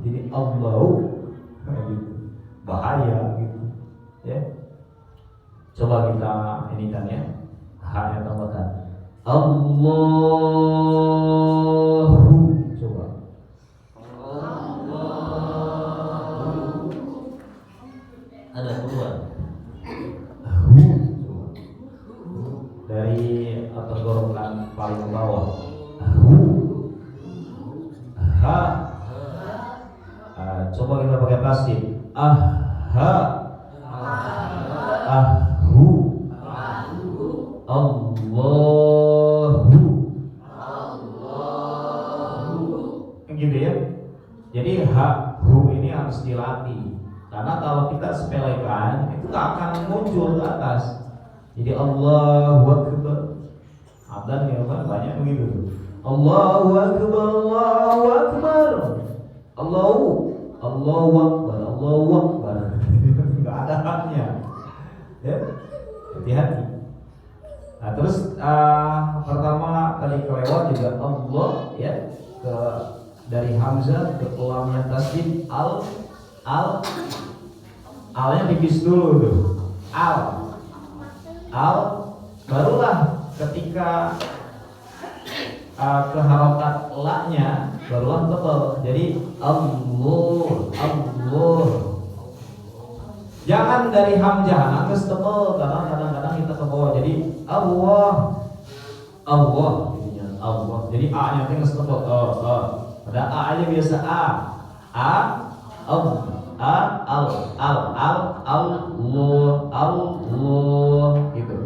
Jadi Allahu gitu. Bahaya gitu ya. Coba kita ini kan ya, haknya tambahkan Allahu. Coba Allahu. Ada keluar. Hu. Coba dari tenggorokan paling bawah. Hu. Ha. Coba kita pakai tasdid. Ha. Hu. Allahu. Gitu ya. Jadi hu ini harus dilatih. Karena kalau kita sepelekan itu tak akan muncul ke atas. Jadi Allahu Akbar. Adzan ya kan banyak begitu. Allahu Akbar, Allahu Akbar. Allahu Akbar, Allahu Akbar. Enggak ada haknya. Ya. Hati-hati. Nah, terus pertama tadi kelewat juga Allah ya, ke dari hamzah ke lamnya tasdid alnya tipis dulu tuh. Al barulah ketika ke harokat la-nya barulah tebal. Jadi Allah. Jangan dari hamzah nangis tebal, karena kadang-kadang kita ke bawah. Jadi Allah jadinya Allah. Jadi a-nya nangis tebal. Pada a aja biasa Allah gitu.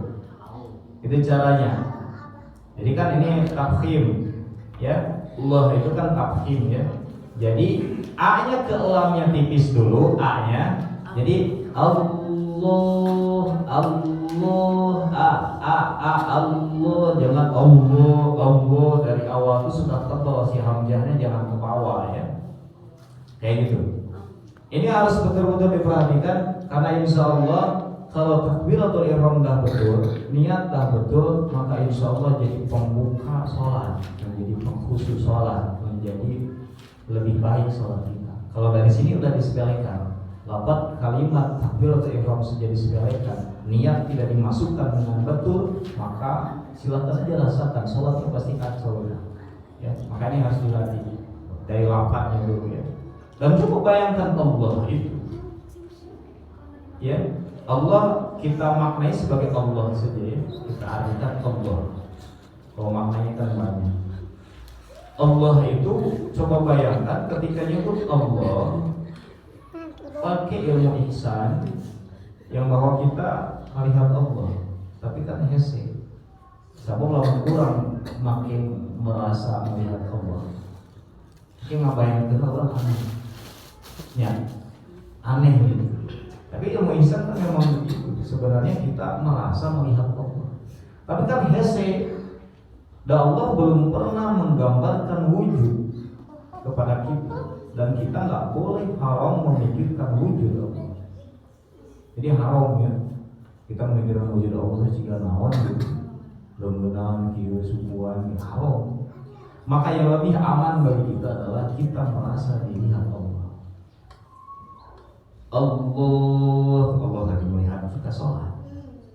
Itu caranya. Jadi kan ini tafkhim ya. Allah itu kan tafkhim ya. Jadi a-nya ke lamnya tipis dulu a-nya. Jadi Allah, jangan Allah dari awal itu sudah tebal, si hamzahnya jangan ke bawah ya. Kayak gitu. Ini harus betul-betul diperhatikan, karena insya Allah kalau takbiratul ihram dah betul, niat dah betul, maka insya Allah jadi pembuka sholat, menjadi pengkhusus sholat, menjadi lebih baik sholat kita. Kalau dari sini udah disepelekan. Lafaz kalimat takbiratul ihram menjadi sepelekan, niat tidak dimasukkan dengan betul, maka silakan saja rasakan sholatnya pasti kacau ya. Makanya harus dilatih dari lafaznya dulu ya. Dan coba bayangkan Allah itu ya, Allah kita maknai sebagai Allah saja ya, kita artikan Allah. Kalau maknanya kan banyak. Allah itu coba bayangkan ketika nyebut Allah pakai ilmu ihsan yang bahwa kita melihat Allah, tapi kan hese. Sabung lawan kurang makin merasa melihat Allah. Ini ngapain kita orang aneh, ya aneh gitu. Tapi ilmu ihsan kan memang begitu. Sebenarnya kita merasa melihat Allah, tapi kan hese. Dan Allah belum pernah menggambarkan wujud kepada kita, dan kita nggak boleh haram memikirkan wujud Allah. Jadi haram ya kita memikirkan wujud Allah jika naon gitu, lembenan, kieu, sukuan, haram. Maka yang lebih aman bagi kita adalah kita merasa dilihat Allah. Allah lagi melihat kita sholat.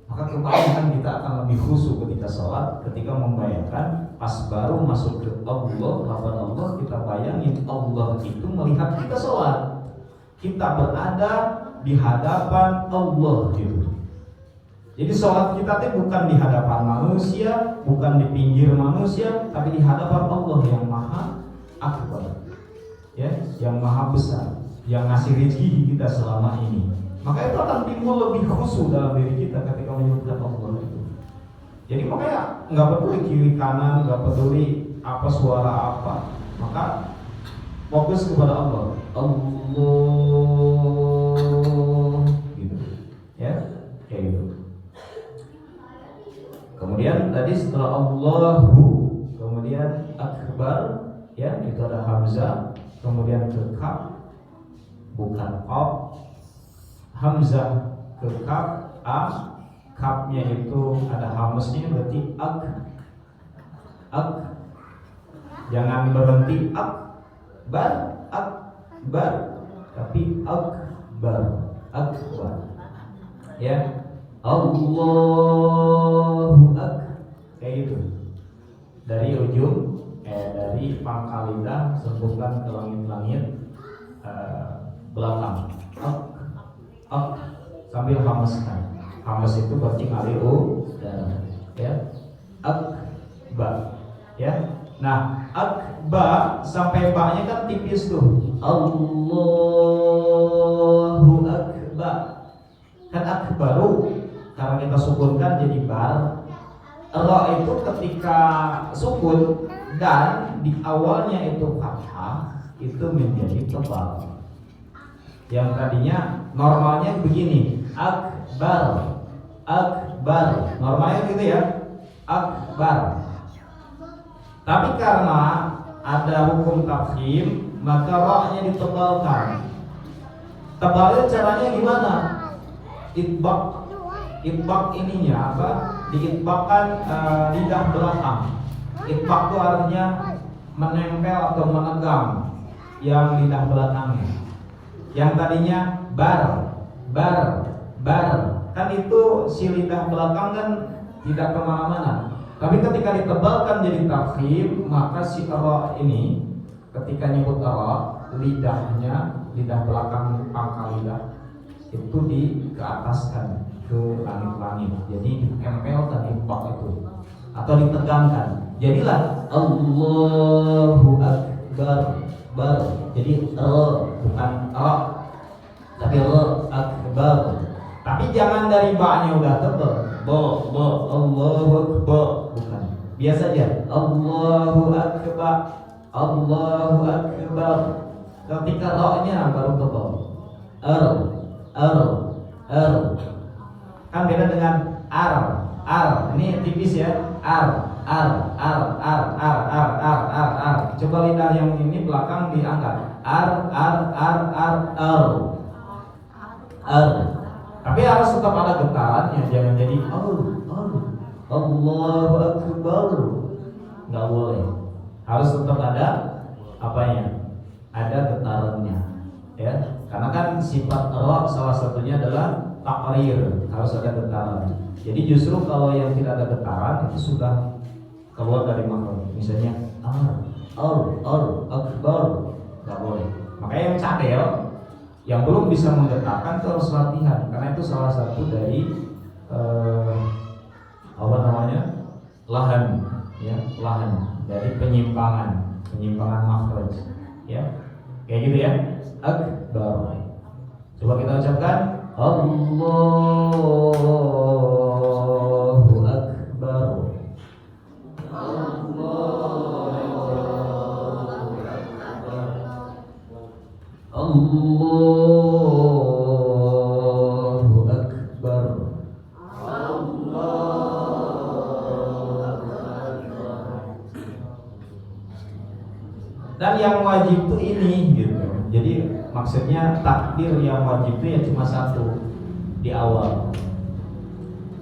Maka kebanyakan kita akan lebih khusyuk ketika sholat, ketika membayangkan pas baru masuk ke Allah, lawan Allah, kita bayangin Allah itu melihat kita sholat. Kita berada di hadapan Allah gitu. Jadi sholat kita itu bukan di hadapan manusia, bukan di pinggir manusia, tapi di hadapan Allah yang maha akbar, ya, yang maha besar, yang ngasih rezeki kita selama ini. Maka itu akan timbul lebih khusyuk dalam diri kita ketika menyebutkan Allah itu. Jadi makanya nggak peduli kiri kanan, nggak peduli apa suara apa, maka fokus kepada Allah. Allah, gitu, ya, kayak gitu. Kemudian tadi setelah Allahu, kemudian akbar, ya, itu ada hamzah, kemudian ke kaf, bukan qaf. Hamzah ke kaf, kafnya itu ada hamzahnya, berarti ak. Jangan berhenti akbar, tapi akbar, ya. Allahu akbar, kayak gitu. Dari ujung, dari pangkal lidah sembungkan ke langit-langit belakang. Sambil hamaskan. Hamas itu berarti ngalir udara, ya. Akbar, ya. Nah, akbar sampai ba-nya kan tipis tuh. Allahu akbar. Kan akbaru, karena kita sukunkan jadi bar. Ra itu ketika sukun dan di awalnya itu fathah, itu menjadi tebal. Yang tadinya normalnya begini, akbar, normalnya gitu ya, akbar. Tapi karena ada hukum tafkhim, maka ra-nya ditebalkan. Tebalnya caranya gimana? Itbaq ininya apa? Diitbaqkan lidah belakang. Itbaq itu artinya menempel atau menegang yang lidah belakangnya. Yang tadinya bar, kan itu si lidah belakang kan tidak kemana-mana. Tapi ketika ditebalkan jadi tafkhim, maka si ra ini ketika nyebut ra, lidahnya, lidah belakang pangkal lidah itu dikeataskan ke langit-langit. Jadi ditempelkan itbaq itu atau ditegangkan. Jadilah Allahu akbar. Jadi bukan tapi akbar. Tapi jangan dari ba-nya udah tebal. Allahu akbar, bukan. Biasa aja. Allahu akbar. Ketika ra-nya baru tebal. Kan beda dengan Ini tipis ya. Coba lidah yang ini belakang diangkat. Tapi harus tetap ada getarannya, jangan jadi Allahu akbar. Enggak boleh. Harus tetap ada apanya? Ada getarannya. Ya, karena kan sifat ra salah satunya adalah takrir, harus ada getaran. Jadi justru kalau yang tidak ada getaran itu sudah keluar dari makhluk. Misalnya akbar, nggak boleh. Makanya yang cadel, yang belum bisa menggetarkan itu harus latihan, karena itu salah satu dari lahan, ya, lahan dari penyimpangan makhluk, ya, kayak gitu ya. Akbar, Coba kita ucapkan Allahu Akbar. Allahu Akbar. Dan yang wajib itu ini gitu. Jadi maksudnya takbir yang wajib itu ya cuma satu di awal.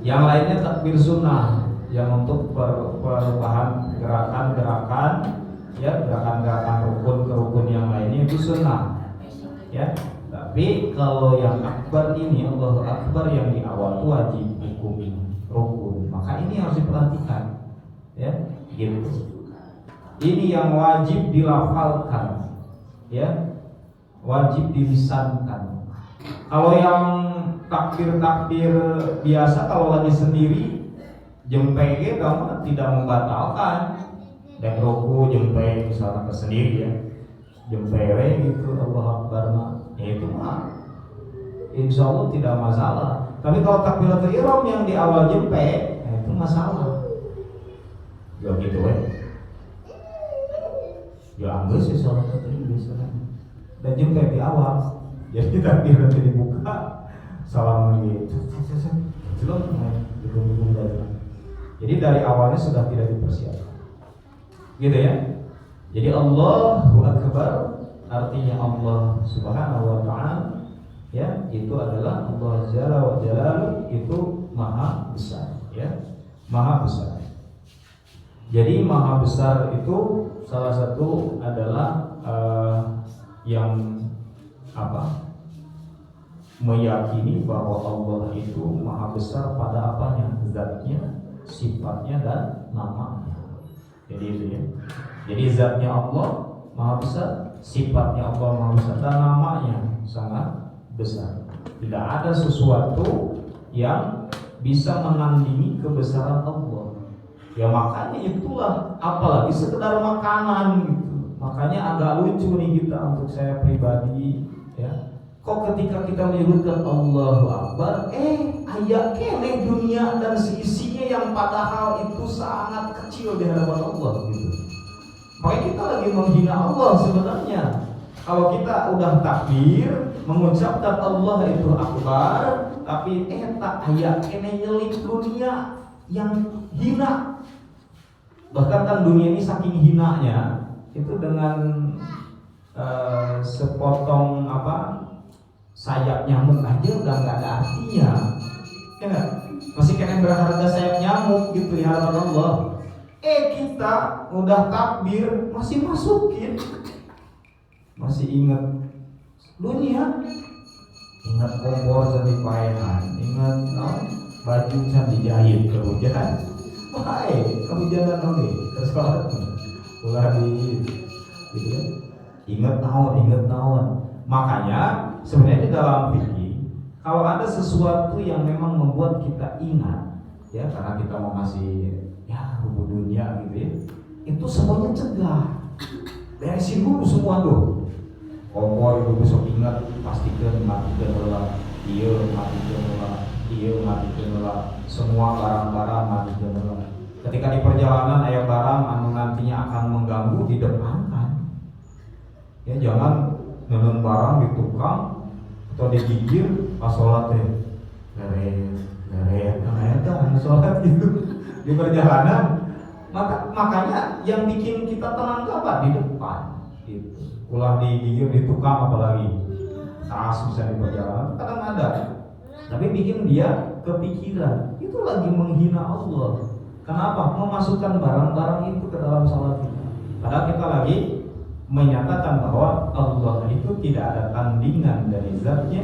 Yang lainnya takbir sunnah yang untuk perubahan gerakan-gerakan ya, gerakan-gerakan rukun ke rukun yang lainnya itu sunnah. Ya, tapi kalau yang akbar ini Allahu Akbar yang di awal itu wajib hukum rukun. Maka ini harus diperhatikan. Ya, gitu. Ini yang wajib dilafalkan, ya, wajib dilisankan. Kalau yang takbir biasa, kalau lagi sendiri, jempege kamu tidak membatalkan. Dan roku jempeg misalnya sendiri ya, jempere gitu Allah Akbar ya itu mah insya Allah tidak masalah. Tapi kalau takbiratul ihram yang di awal jempeg, itu masalah. Ya gitu ya. Ya anggus sih sholat tadi biasanya. Dan juga di awal, jadi takbir nanti dibuka, salam lagi, jadi dari awalnya sudah tidak dipersiapkan, gitu ya. Jadi Allahu Akbar artinya Allah Subhanahu Wa Taala, ya itu adalah Allah Jalla wa Jalaluhu, itu maha besar, ya maha besar. Jadi maha besar itu salah satu adalah yang meyakini bahwa Allah itu maha besar pada apanya, zatnya, sifatnya dan namanya. Jadi itu ya. Jadi zatnya Allah maha besar, sifatnya Allah maha besar dan namanya sangat besar. Tidak ada sesuatu yang bisa menandingi kebesaran Allah. Ya makanya itulah, apalagi sekedar makanan gitu. Makanya agak lucu nih kita, untuk saya pribadi ya. Kok ketika kita menyebutkan Allahu Akbar, ayat keneh dunia dan seisinya yang padahal itu sangat kecil di hadapan Allah gitu. Makanya kita lagi menghina Allah sebenarnya. Kalau kita udah takbir mengucapkan Allah itu Akbar, tapi tak ayat keneh nyelik dunia yang hina. Bahkan kan dunia ini saking hinanya, itu dengan sepotong sayap nyamuk aja udah nggak ada artinya, ya nggak? Masih kena berharga sayap nyamuk gitu di hadapan Allah. Kita udah takbir masih masukin, masih ingat dunia, ingat kompor jadi paehan, ingat baju jadi jahit kehujanan. Baik, kamu jangan oke, terus sholat ulah di gitu ya. Ingat tahun. Makanya sebenarnya di dalam fikih, kalau ada sesuatu yang memang membuat kita ingat, ya karena kita mau ngasih ya rubuh dunia gitu ya, itu semuanya cegah. Beresin dulu semua tuh. Kompor itu besok ingat, pastikan matikan lah, matikan lah, semua barang-barang matikan lah. Ketika di perjalanan ayah barang anu nantinya akan mengganggu di depan kan, ya jangan nenen barang di tukang atau digigir pas sholat leret sholat gitu di perjalanan. Makanya yang bikin kita tenang apa di depan gitu. Ulah digigir di tukang apalagi tas bisa di perjalanan kadang ada, tapi bikin dia kepikiran itu lagi menghina Allah. Kenapa? Memasukkan barang-barang itu ke dalam sholat kita. Padahal kita lagi menyatakan bahwa Allah itu tidak ada tandingan dari zatnya,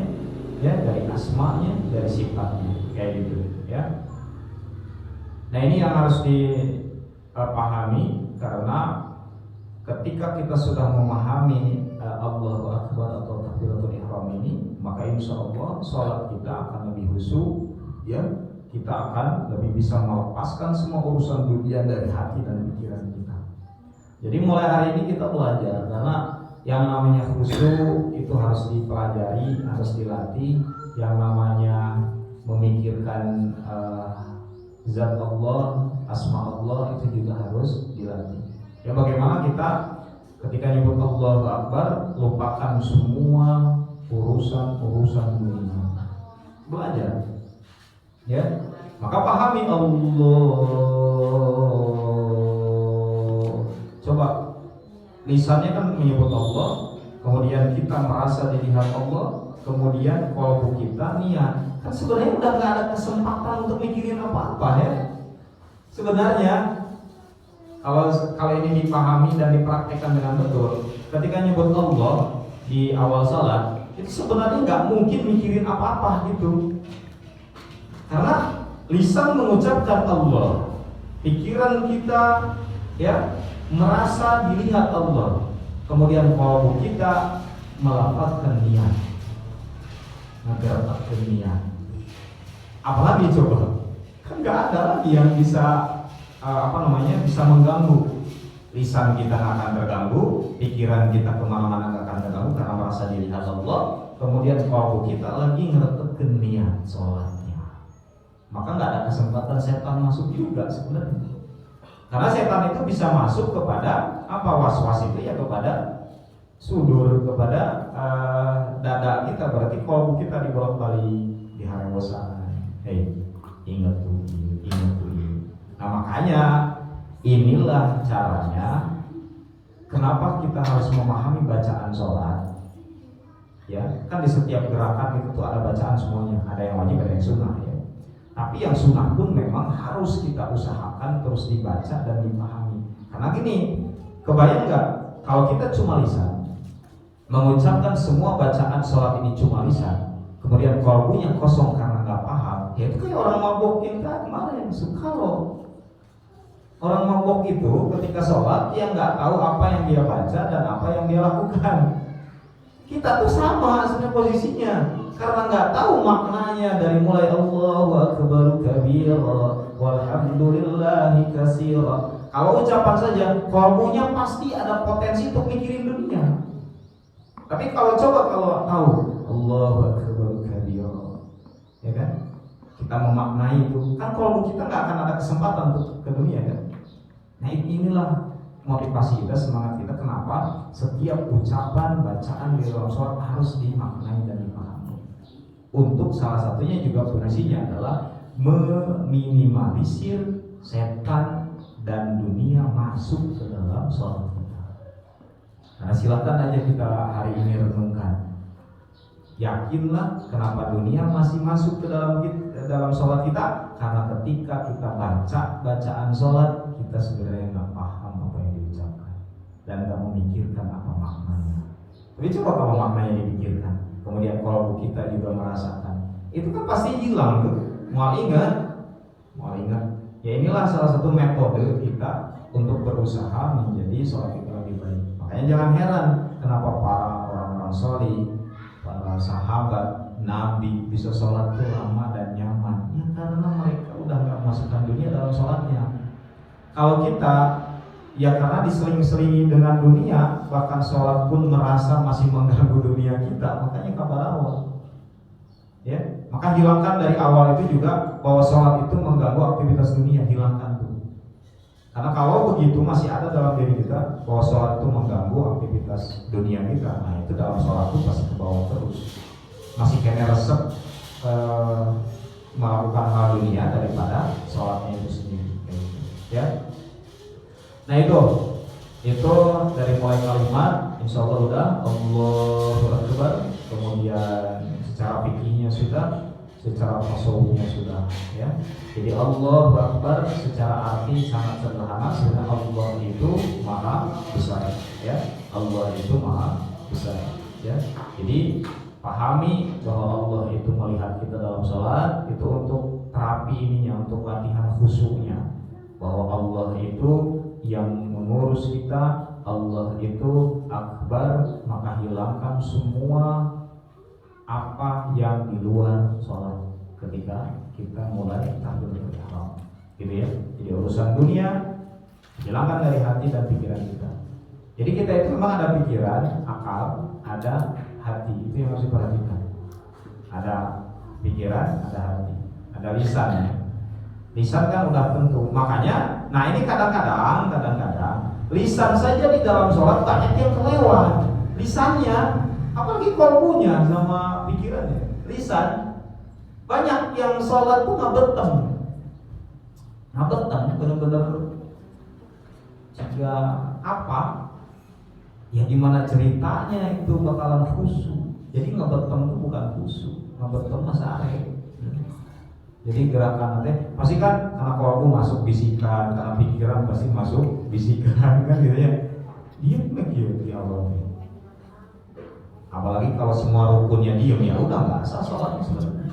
ya, dari asmanya, dari sifatnya, kayak gitu, ya. Nah ini yang harus dipahami, karena ketika kita sudah memahami Allahu Akbar atau takbiratul ihram ini, maka insya Allah sholat kita akan lebih khusyuk, ya. Kita akan lebih bisa melepaskan semua urusan dunia dari hati dan pikiran kita. Jadi mulai hari ini kita belajar, karena yang namanya khusyuk itu harus dipelajari, harus dilatih. Yang namanya memikirkan zat Allah, asma Allah itu juga harus dilatih. Ya bagaimana kita ketika nyebut Allahu Akbar lupakan semua urusan dunia. Belajar. Ya. Maka pahami Allah. Coba lisannya kan menyebut Allah, kemudian kita merasa dilihat Allah, kemudian kalbu kita niat. Kan sebenarnya udah gak ada kesempatan untuk mikirin apa-apa ya. Sebenarnya kalau ini dipahami dan dipraktekkan dengan betul, ketika nyebut Allah di awal salat, itu sebenarnya nggak mungkin mikirin apa-apa gitu. Karena lisan mengucapkan Allah, pikiran kita ya merasa dilihat Allah, kemudian kalbu kita melafazkan niat, menggerakkan niat. Apalagi coba, kan nggak ada lagi yang bisa bisa mengganggu. Lisan kita nggak akan terganggu, pikiran kita kemana-mana nggak akan terganggu karena merasa dilihat Allah. Kemudian kalbu kita lagi ngeretetkan niat sholatnya, maka nggak ada kesempatan setan masuk juga sebenarnya. Karena setan itu bisa masuk kepada was-was itu ya kepada sudur, kepada dada kita. Berarti kalbu kita dibolak-balik, diharewosan. Ingat tuh. Nah makanya inilah caranya kenapa kita harus memahami bacaan sholat. Ya, kan di setiap gerakan itu tuh ada bacaan semuanya, ada yang wajib, ada yang sunnah ya. Tapi yang sunnah pun memang harus kita usahakan terus dibaca dan dipahami. Karena gini, kebayang nggak kalau kita cuma lisan mengucapkan semua bacaan sholat ini cuma lisan, kemudian kalbunya kosong karena nggak paham, ya itu kayak orang mabuk kita kemarin. Kalau orang mabuk itu ketika sholat dia nggak tahu apa yang dia baca dan apa yang dia lakukan. Kita tuh sama sebenarnya posisinya, karena nggak tahu maknanya dari mulai Allahu Akbar kabira walhamdulillahi katsira. Kalau ucapan saja, kalbunya pasti ada potensi untuk mikirin dunia. Tapi kalau coba kalau tahu Allahu Akbar kabira, ya kan? Kita memaknai itu, kan kalbu kita nggak akan ada kesempatan untuk ke dunia kan? Nah inilah motivasi kita, semangat kita kenapa setiap ucapan bacaan di dalam sholat harus dimaknai dan dipahami. Untuk salah satunya juga fungsinya adalah meminimalisir setan dan dunia masuk ke dalam sholat kita. Nah silakan aja kita hari ini renungkan. Yakinlah kenapa dunia masih masuk ke dalam sholat kita, karena ketika kita baca bacaan sholat kita sebenarnya nggak paham apa yang diucapkan dan nggak memikirkan apa maknanya. Tapi coba kalau maknanya dipikirkan, kemudian kalau kita juga merasakan, itu kan pasti hilang tuh. Mau ingat. Ya inilah salah satu metode kita untuk berusaha menjadi sholat kita lebih baik. Makanya jangan heran kenapa para orang-orang sholih, para sahabat Nabi bisa sholat tuh lama dan nyaman. Ya karena mereka udah nggak masukkan dunia dalam sholatnya. Kalau kita ya karena diseling-selingi dengan dunia, bahkan sholat pun merasa masih mengganggu dunia kita, makanya kabar awal. Ya, maka hilangkan dari awal itu juga bahwa sholat itu mengganggu aktivitas dunia, hilangkan tuh. Karena kalau begitu masih ada dalam diri kita bahwa sholat itu mengganggu aktivitas dunia kita, nah itu dalam sholat itu pasti ke bawah terus. Masih kena resep melakukan hal dunia daripada sholatnya itu sendiri. Ya, nah itu dari mulai kalimat, insya Allah udah Allahu Akbar, kemudian secara fikihnya sudah, secara tasawufnya sudah, ya. Jadi Allahu Akbar secara arti sangat sederhana, sebenarnya Allah itu maha besar, ya. Allah itu maha besar, ya. Jadi pahami bahwa Allah itu melihat kita dalam sholat, itu untuk terapi ininya, untuk latihan khusyuknya. Bahwa Allah itu yang mengurus kita, Allah itu akbar, maka hilangkan semua apa yang di luar sholat ketika kita mulai takbiratul ihram, gitu ya. Jadi urusan dunia hilangkan dari hati dan pikiran kita. Jadi kita itu memang ada pikiran, akal, ada hati, itu yang harus diperhatikan. Ada pikiran, ada hati, ada lisan. Lisan kan udah tentu, makanya, nah ini kadang-kadang lisan saja di dalam sholat banyak yang kelewat. Lisannya, apalagi kolbunya sama pikirannya. Lisan, banyak yang sholat tuh ngabetem, bener-bener juga apa? Ya gimana ceritanya itu bakalan khusyuk. Jadi ngabetem itu bukan khusyuk, ngabetem masa are. Jadi gerakan nanti pasti kan karena kolbu masuk bisikan, karena pikiran pasti masuk bisikan kan gitu ya. Diam lagi ya di awal. Apalagi kalau semua rukunnya diam ya udah nggak sah sholatnya sebenarnya.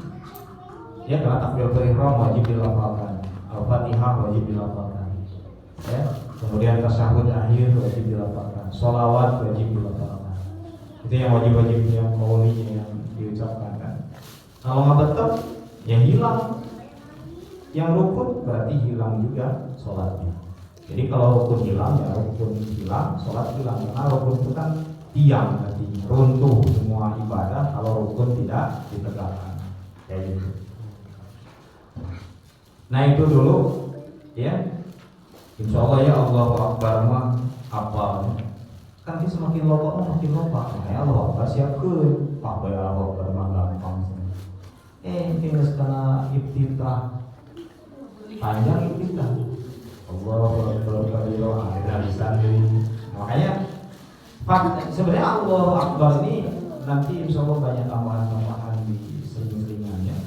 Ya karena takbiratul ihram wajib dilafalkan, al-fatihah wajib dilafalkan. Ya, kemudian tasyahud akhir wajib dilafalkan, sholawat wajib dilafalkan. Itu yang wajib-wajib yang maulinya yang diucapkan kan. Kalau nggak betul ya hilang. Yang rukun berarti hilang juga sholatnya. Jadi kalau rukun hilang ya rukun hilang, sholat hilang. Karena rukun itu kan tiang artinya, runtuh semua ibadah kalau rukun tidak ditegakkan. Kayak gitu. Nah itu dulu ya. Insya Allah ya Allahu Akbar mah apa? Kan dia semakin loba makin loba. Ya Allah Akbar siapkeun. Pak bae Allahu Akbar mah gampang. Geus kana iftitah panjang iftitah. Allahu Akbar kabira ada lisan ini. Makanya sebenarnya Allahu Akbar ini nanti insya Allah banyak tambahan-tambahan di sering-seringannya.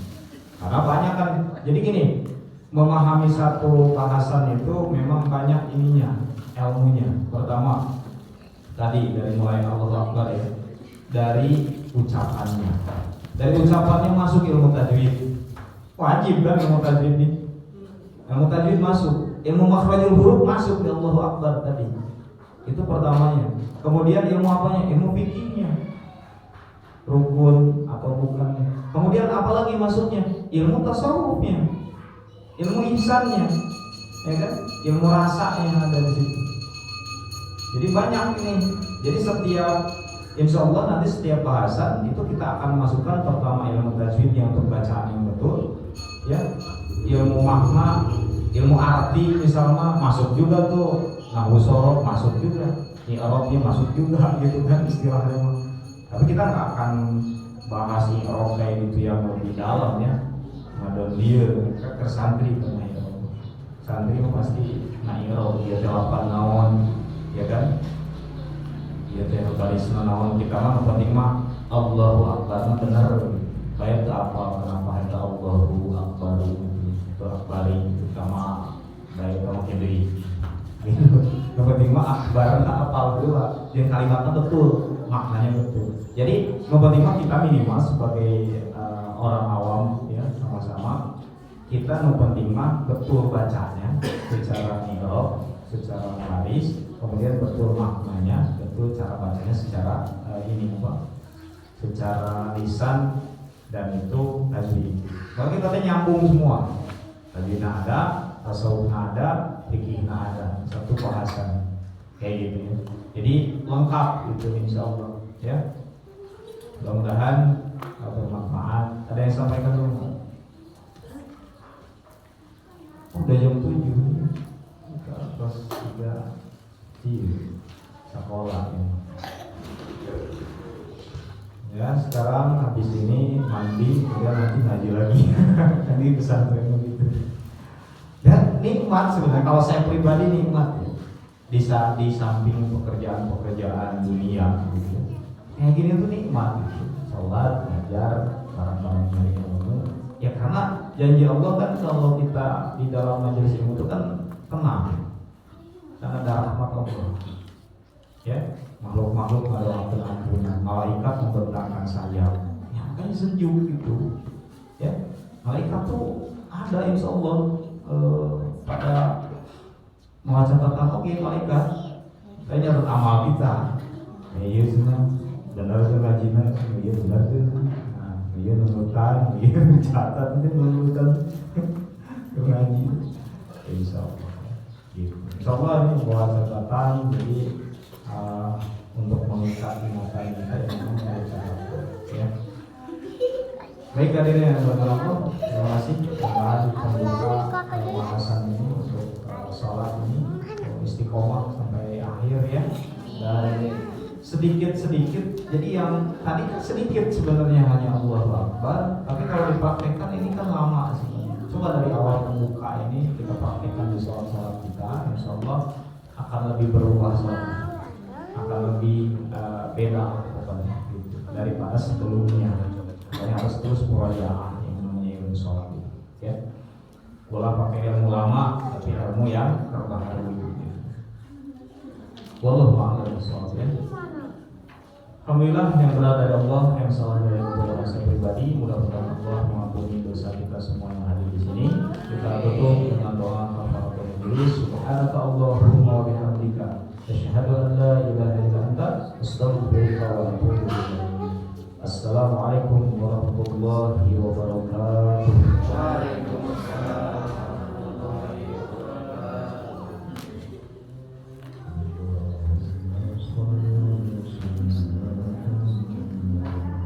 Karena banyak kan. Jadi gini, memahami satu bahasan itu memang banyak ininya, ilmunya. Pertama tadi dari mulai Allahu Akbar ya, dari ucapannya. Dari ucapannya masuk ilmu tajwid. Wajib kan ilmu tajwid ini. Ilmu tajwid masuk, ilmu makhrajul huruf masuk di Allahu Akbar tadi. Itu pertamanya. Kemudian ilmu apanya? Ilmu fikihnya. Rukun atau bukan. Kemudian apalagi masuknya? Ilmu tasawufnya. Ilmu ihsannya. Ya kan? Ilmu rasa yang ada di situ. Jadi banyak ini. Jadi setiap insya Allah nanti setiap bahasan itu kita akan masukkan pertama ilmu tajwidnya untuk bacaan yang betul, ya, ilmu makna, ilmu arti misalnya masuk juga tuh, nahwu shorof masuk juga, i'rabnya masuk juga gitu kan istilahnya. Tapi kita nggak akan bahas i'rab kayak gitu yang lebih dalam ya, madon dia ke santri kan i'rab, santri pasti nah i'rab dia jawaban naon, ya kan? Ya teh barisna naon kita mah penting mah Allahu Akbar bener baik ke apa kenapa ada Allahu Akbar itu akbari sama baik sama kiri gitu. Yang penting mah akbar tak apal dulu yang kalimatnya betul maknanya betul. Jadi yang penting mah kita minimal sebagai orang awam ya sama-sama kita yang penting mah betul bacanya secara i'rab, secara baris, kemudian betul maknanya, betul cara bacanya secara ini apa? Secara lisan dan itu tajwid. Kalau kita nyambung semua, tajwidnya ada, tasawufnya ada, fikihnya ada, satu bahasan kayak gitu ya. Jadi lengkap itu insya Allah ya. Mudah-mudahan bermanfaat. Ada yang sampaikan dulu? Udah jam 7 terus juga di sekolah ya. Sekarang habis ini mandi, kemudian nanti ngaji lagi. Nanti pesantren begitu. Ya nikmat sebenarnya kalau saya pribadi nikmat ya. Di samping pekerjaan dunia gitu. Kayak gini tuh nikmat gitu. Sholat, ngajar, barang-barang dari ilmu. Ya karena janji Allah kan kalau kita di dalam majelis ilmu itu kan tenang. Karena ada rahmat Allah. Ya, makhluk-makhluk ada ampunan, malaikat membentangkan sayap. Ya makanya sejuk gitu. Ya, malaikat tuh ada insya Allah pada mengajarkan oke malaikat. Saya nyatet amal kita. Ya iya senang. Benar tuh ngajinya, iya benar tuh. Nah, iya nurutan, iya mencatat itu nurutan ngaji. Insya Allah. Gitu. Insya Allah ini buat catatan, jadi untuk mengikat ingatan kita yang memang mereka ya. Baik hadirin yang berbahagia, terima kasih dengan pembuka pembahasan ini untuk sholat ini istiqomah sampai akhir ya. Dan sedikit-sedikit, jadi yang tadi sedikit sebenarnya hanya Allahu Akbar, tapi kalau dipraktekkan ini kan lama sebenarnya. Coba dari awal pembuka ini kita praktekkan di sholat-sholat kita, insya Allah akan lebih berubah sholat, akan lebih beda pokoknya gitu, daripada sebelumnya. Makanya harus terus murojaah yang namanya ilmu sholat itu ya. Boleh pakai ilmu lama tapi ilmu yang terbaharu gitu. Wallahu a'lam bishawab ya. Alhamdulillah yang benar dari Allah, yang salah dari kepada saya pribadi. Mudah-mudahan Allah mengampuni dosa kita semua yang hadir di sini. Kita tutup dengan doa kafaratul majelis. Subhanaka Allahumma wa bihamdika asyhadu an la ilaha illa anta astaghfiruka wa atubu ilaik. Assalamualaikum warahmatullahi wabarakatuh. Waalaikumsalam.